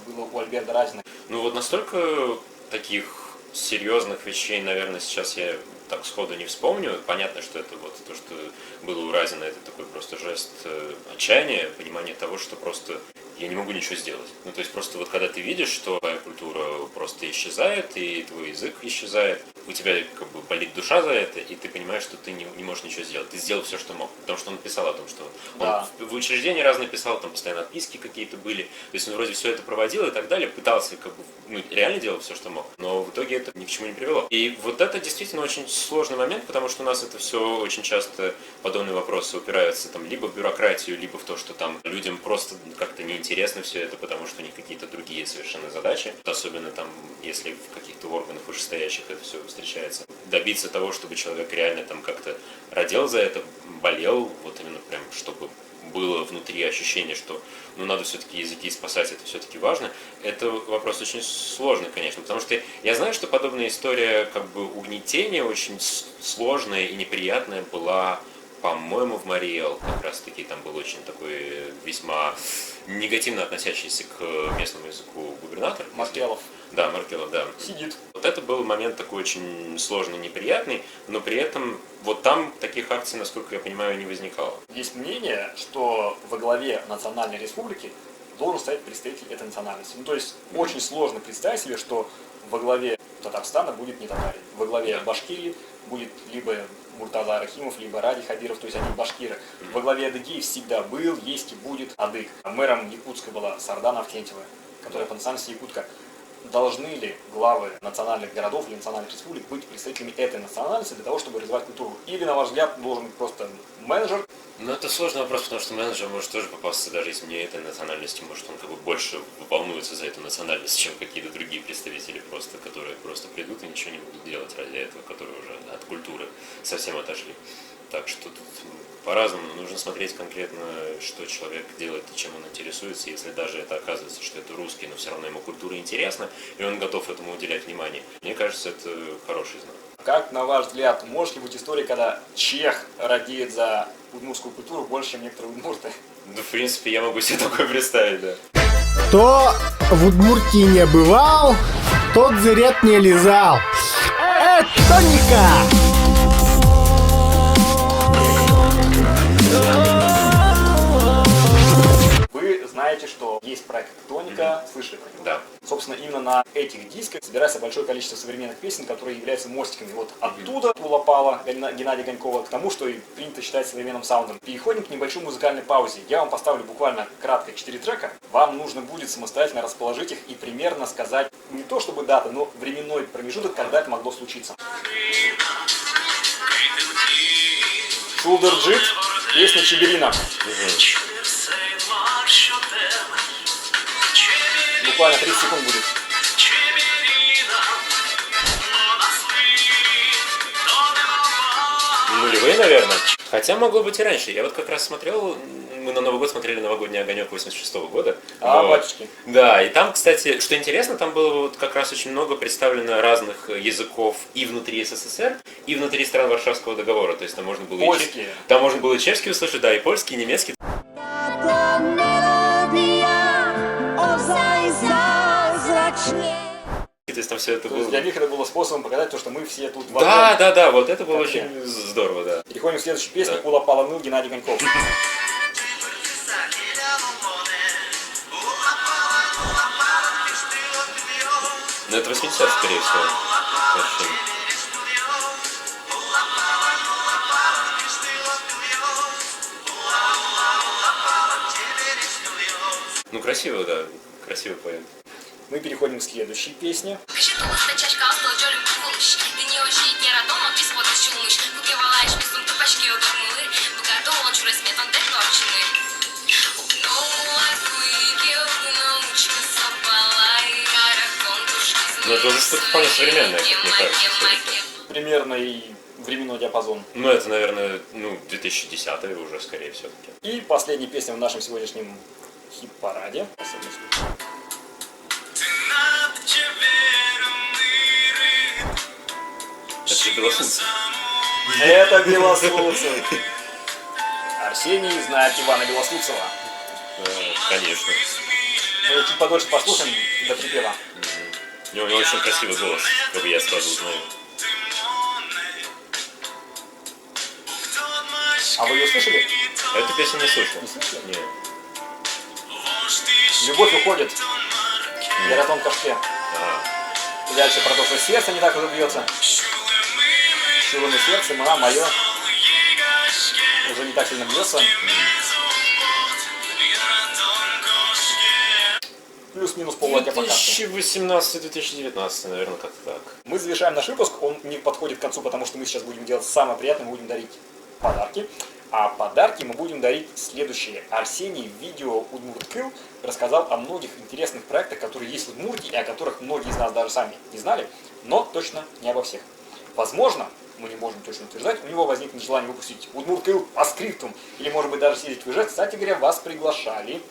было у Альберта Разина? Настолько таких серьезных вещей, наверное, сейчас я так сходу не вспомню. Понятно, что это вот то, что было у Разина, это такой просто жест отчаяния, понимание того, что просто я не могу ничего сделать. То есть просто вот когда ты видишь, что твоя культура просто исчезает, и твой язык исчезает, у тебя как бы болит душа за это, и ты понимаешь, что ты не можешь ничего сделать. Ты сделал все, что мог. Потому что он писал о том, что он в учреждении разные писал, там постоянно отписки какие-то были. То есть он вроде все это проводил и так далее, пытался как бы, реально делал все, что мог. Но в итоге это ни к чему не привело. И вот это действительно очень сложный момент, потому что у нас это все очень часто подобные вопросы упираются там либо в бюрократию, либо в то, что там людям просто как-то неинтересно все это, потому что у них какие-то другие совершенно задачи. Особенно там, если в каких-то органах вышестоящих это все встречается. Добиться того, чтобы человек реально там как-то родил за это, болел, вот именно прям, чтобы было внутри ощущение, что надо все-таки языки спасать, это все-таки важно. Это вопрос очень сложный, конечно, потому что я знаю, что подобная история как бы угнетения очень сложная и неприятная была, по-моему, в Мариэл. Как раз таки там был очень такой весьма негативно относящийся к местному языку губернатор. Маркелов. Да, Маркелов, да. Сидит. Вот это был момент такой очень сложный, неприятный, но при этом вот там таких акций, насколько я понимаю, не возникало. Есть мнение, что во главе национальной республики должен стоять представитель этой национальности. То есть очень сложно представить себе, что во главе Татарстана будет не татарин. Во главе Башкирии будет либо Муртаза Рахимов, либо Ради Хабиров, то есть они башкиры. Во главе Адыгеи всегда был, есть и будет адык. Мэром Якутска была Сардана Авкентьева, которая по национальности якутка. Должны ли главы национальных городов или национальных республик быть представителями этой национальности для того, чтобы развивать культуру? Или, на ваш взгляд, должен быть просто менеджер? Это сложный вопрос, потому что менеджер может тоже попасться, даже если не этой национальности, может он как бы больше волнуется за эту национальность, чем какие-то другие представители, которые просто придут и ничего не будут делать ради этого, которые уже от культуры совсем отошли. Так что тут по-разному. Нужно смотреть конкретно, что человек делает и чем он интересуется. Если даже это оказывается, что это русский, но все равно ему культура интересна, и он готов этому уделять внимание. Мне кажется, это хороший знак. Как, на ваш взгляд, может ли быть история, когда чех радеет за удмуртскую культуру больше, чем некоторые удмурты? Да, в принципе, я могу себе такое представить, да. Кто в Удмуртии не бывал, тот зрет не лизал. Тоника! Вы знаете, что есть проект «Тоника», слышали про него? Да. Собственно, именно на этих дисках собирается большое количество современных песен, которые являются мостиками. Вот оттуда Улапала Геннадия Гонькова к тому, что и принято считать современным саундом. Переходим к небольшой музыкальной паузе. Я вам поставлю буквально кратко 4 трека. Вам нужно будет самостоятельно расположить их и примерно сказать не то чтобы дата, но временной промежуток, когда это могло случиться. Шулдерджит, песня Чеберина. Буквально 30 секунд будет. Нулевые, наверное. Хотя могло быть и раньше. Я вот как раз смотрел, мы на Новый год смотрели «Новогодний огонек» 86-го года. Батюшки. Да, и там, кстати, что интересно, там было вот как раз очень много представлено разных языков и внутри СССР, и внутри стран Варшавского договора. То есть там можно было Польские. Там можно было и чешский услышать, да, и польский, и немецкий. То есть там все это То было... есть для них это было способом показать то, что мы все тут в Да, одном. да, вот это было Как очень здорово, да. Переходим к следующей песне. Да. Улапала ныл Геннадий Гоньков. Ну это 80, скорее всего. Очень. Ну красиво, да, красиво поет. Мы переходим к следующей песне. Но это уже что-то вполне современное, как мне кажется. Примерно и временной диапазон. Ну это, наверное, 2010 уже, скорее все-таки. И последняя песня в нашем сегодняшнем хит-параде. Это же Белослудцев. Это Белослудцев. Арсений знает Ивана Белослудцева. Конечно. Мы чуть подольше послушаем до припева. У него очень красивый голос, как я сразу узнаю. А вы ее слышали? Эту песню не слышал. Не слышали? Нет. Любовь уходит. Говорят он кашке. А, И дальше про то, что сердце не так уже бьется. Шилами сердце, мое уже не так сильно бьется. Плюс-минус поллотя по кассе. 2018-2019, наверное, как-то так. Мы завершаем наш выпуск, он не подходит к концу, потому что мы сейчас будем делать самое приятное, мы будем дарить подарки. А подарки мы будем дарить следующие. Арсений в видео Удмурткил рассказал о многих интересных проектах, которые есть в Удмуртии, и о которых многие из нас даже сами не знали, но точно не обо всех. Возможно, мы не можем точно утверждать, у него возникнет желание выпустить Удмурткил по скриптум, или может быть даже съездить в Ижевск. Кстати говоря, вас приглашали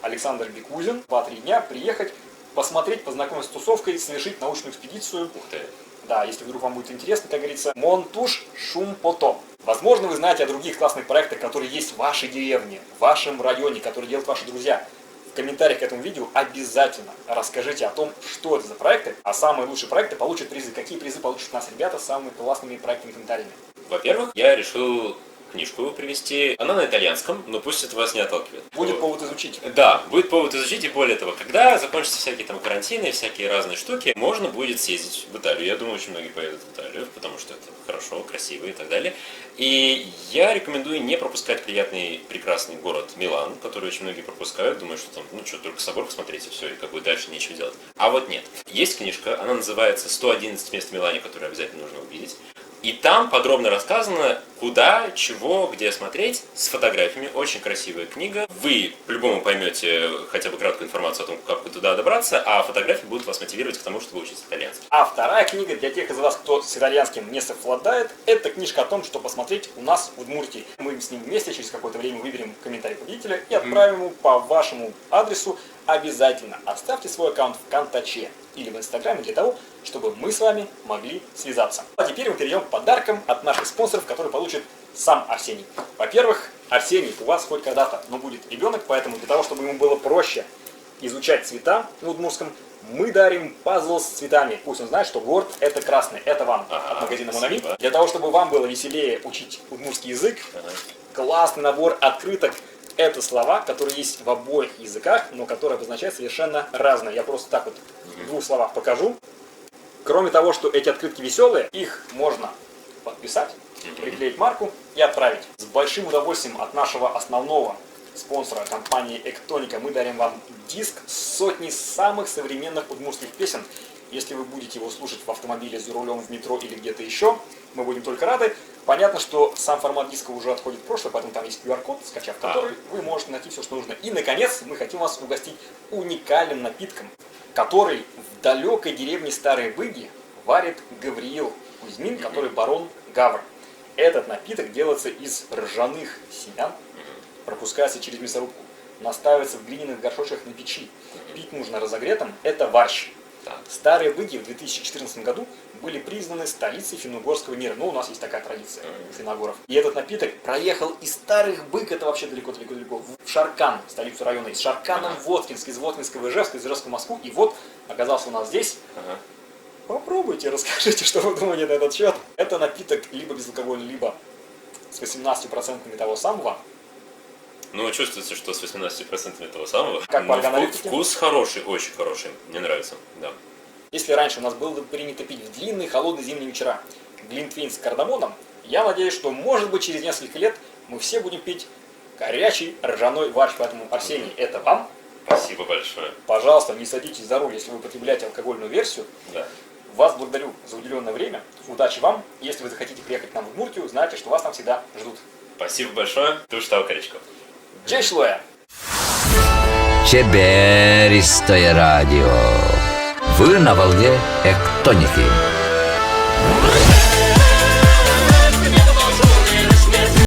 Александр Бекузин 2-3 дня приехать, посмотреть, познакомиться с тусовкой, совершить научную экспедицию. Ух ты. Да, если вдруг вам будет интересно, как говорится, Монтуш Шумпото. Возможно, вы знаете о других классных проектах, которые есть в вашей деревне, в вашем районе, которые делают ваши друзья. В комментариях к этому видео обязательно расскажите о том, что это за проекты, а самые лучшие проекты получат призы. Какие призы получат у нас ребята с самыми классными проектами и комментариями? Во-первых, я решил книжку привезти. Она на итальянском, но пусть это вас не отталкивает. Будет повод изучить. Да, будет повод изучить, и более того, когда закончатся всякие там карантины, всякие разные штуки, можно будет съездить в Италию. Я думаю, очень многие поедут в Италию, потому что это хорошо, красиво и так далее. И я рекомендую не пропускать приятный, прекрасный город Милан, который очень многие пропускают, думают, что там, только собор посмотреть и все, и как бы дальше нечего делать. А вот нет. Есть книжка, она называется «111 мест в Милане, которые обязательно нужно увидеть». И там подробно рассказано Куда, чего, где смотреть, с фотографиями, очень красивая книга. Вы по-любому поймете хотя бы краткую информацию о том, как туда добраться, а фотографии будут вас мотивировать к тому, чтобы учить итальянский. А вторая книга для тех из вас, кто с итальянским не совладает, это книжка о том, что посмотреть у нас в Удмуртии. Мы с ним вместе через какое-то время выберем комментарий победителя и отправим ему по вашему адресу. Обязательно оставьте свой аккаунт в ВКонтаче или в Инстаграме для того, чтобы мы с вами могли связаться. А теперь мы перейдем к подаркам от наших спонсоров, которые получит сам Арсений. Во-первых, Арсений, у вас хоть когда-то, но будет ребенок, поэтому для того, чтобы ему было проще изучать цвета в удмуртском, мы дарим пазл с цветами. Пусть он знает, что горд – это красный. Это вам от магазина Монами. Для того, чтобы вам было веселее учить удмуртский язык, классный набор открыток. Это слова, которые есть в обоих языках, но которые обозначают совершенно разное. Я просто так вот в двух словах покажу. Кроме того, что эти открытки веселые, их можно подписать, приклеить марку и отправить. С большим удовольствием от нашего основного спонсора компании Эктоника мы дарим вам диск с сотней самых современных удмуртских песен. Если вы будете его слушать в автомобиле, за рулем, в метро или где-то еще, мы будем только рады. Понятно, что сам формат диска уже отходит в прошлое, поэтому там есть QR-код, скачав который, вы можете найти все, что нужно. И, наконец, мы хотим вас угостить уникальным напитком, который в далекой деревне Старые Быги варит Гавриил Кузьмин, который барон Гавр. Этот напиток делается из ржаных семян, пропускается через мясорубку, настаивается в глиняных горшочках на печи. Пить нужно разогретым, это варщ. Старые Быги в 2014 году были признаны столицей финно-угорского мира. Ну, у нас есть такая традиция у финно-угоров. И этот напиток проехал из Старых Быг, это вообще далеко-далеко-далеко, в Шаркан, столицу района, из Шаркана в Воткинск, из Воткинска в Ижевск, из Ижевска в Москву. И вот оказался у нас здесь. Попробуйте, расскажите, что вы думаете на этот счет. Это напиток либо безалкогольный, либо с 18% того самого. Ну, чувствуется, что с 18% того самого. Как по органолептике. Вкус хороший, очень хороший. Мне нравится, да. Если раньше у нас было принято пить в длинные холодные зимние вечера глинтвейн с кардамоном, я надеюсь, что, может быть, через несколько лет мы все будем пить горячий ржаной варщ. Поэтому, Арсений, это вам. Спасибо большое. Пожалуйста, не садитесь за руль, если вы употребляете алкогольную версию. Да. Вас благодарю за уделенное время. Удачи вам. Если вы захотите приехать к нам в Удмуртию, знайте, что вас там всегда ждут. Спасибо большое. Туштал Корячков. Джей Шлоя! Чеберистое радио. Вы на волне Эктоники.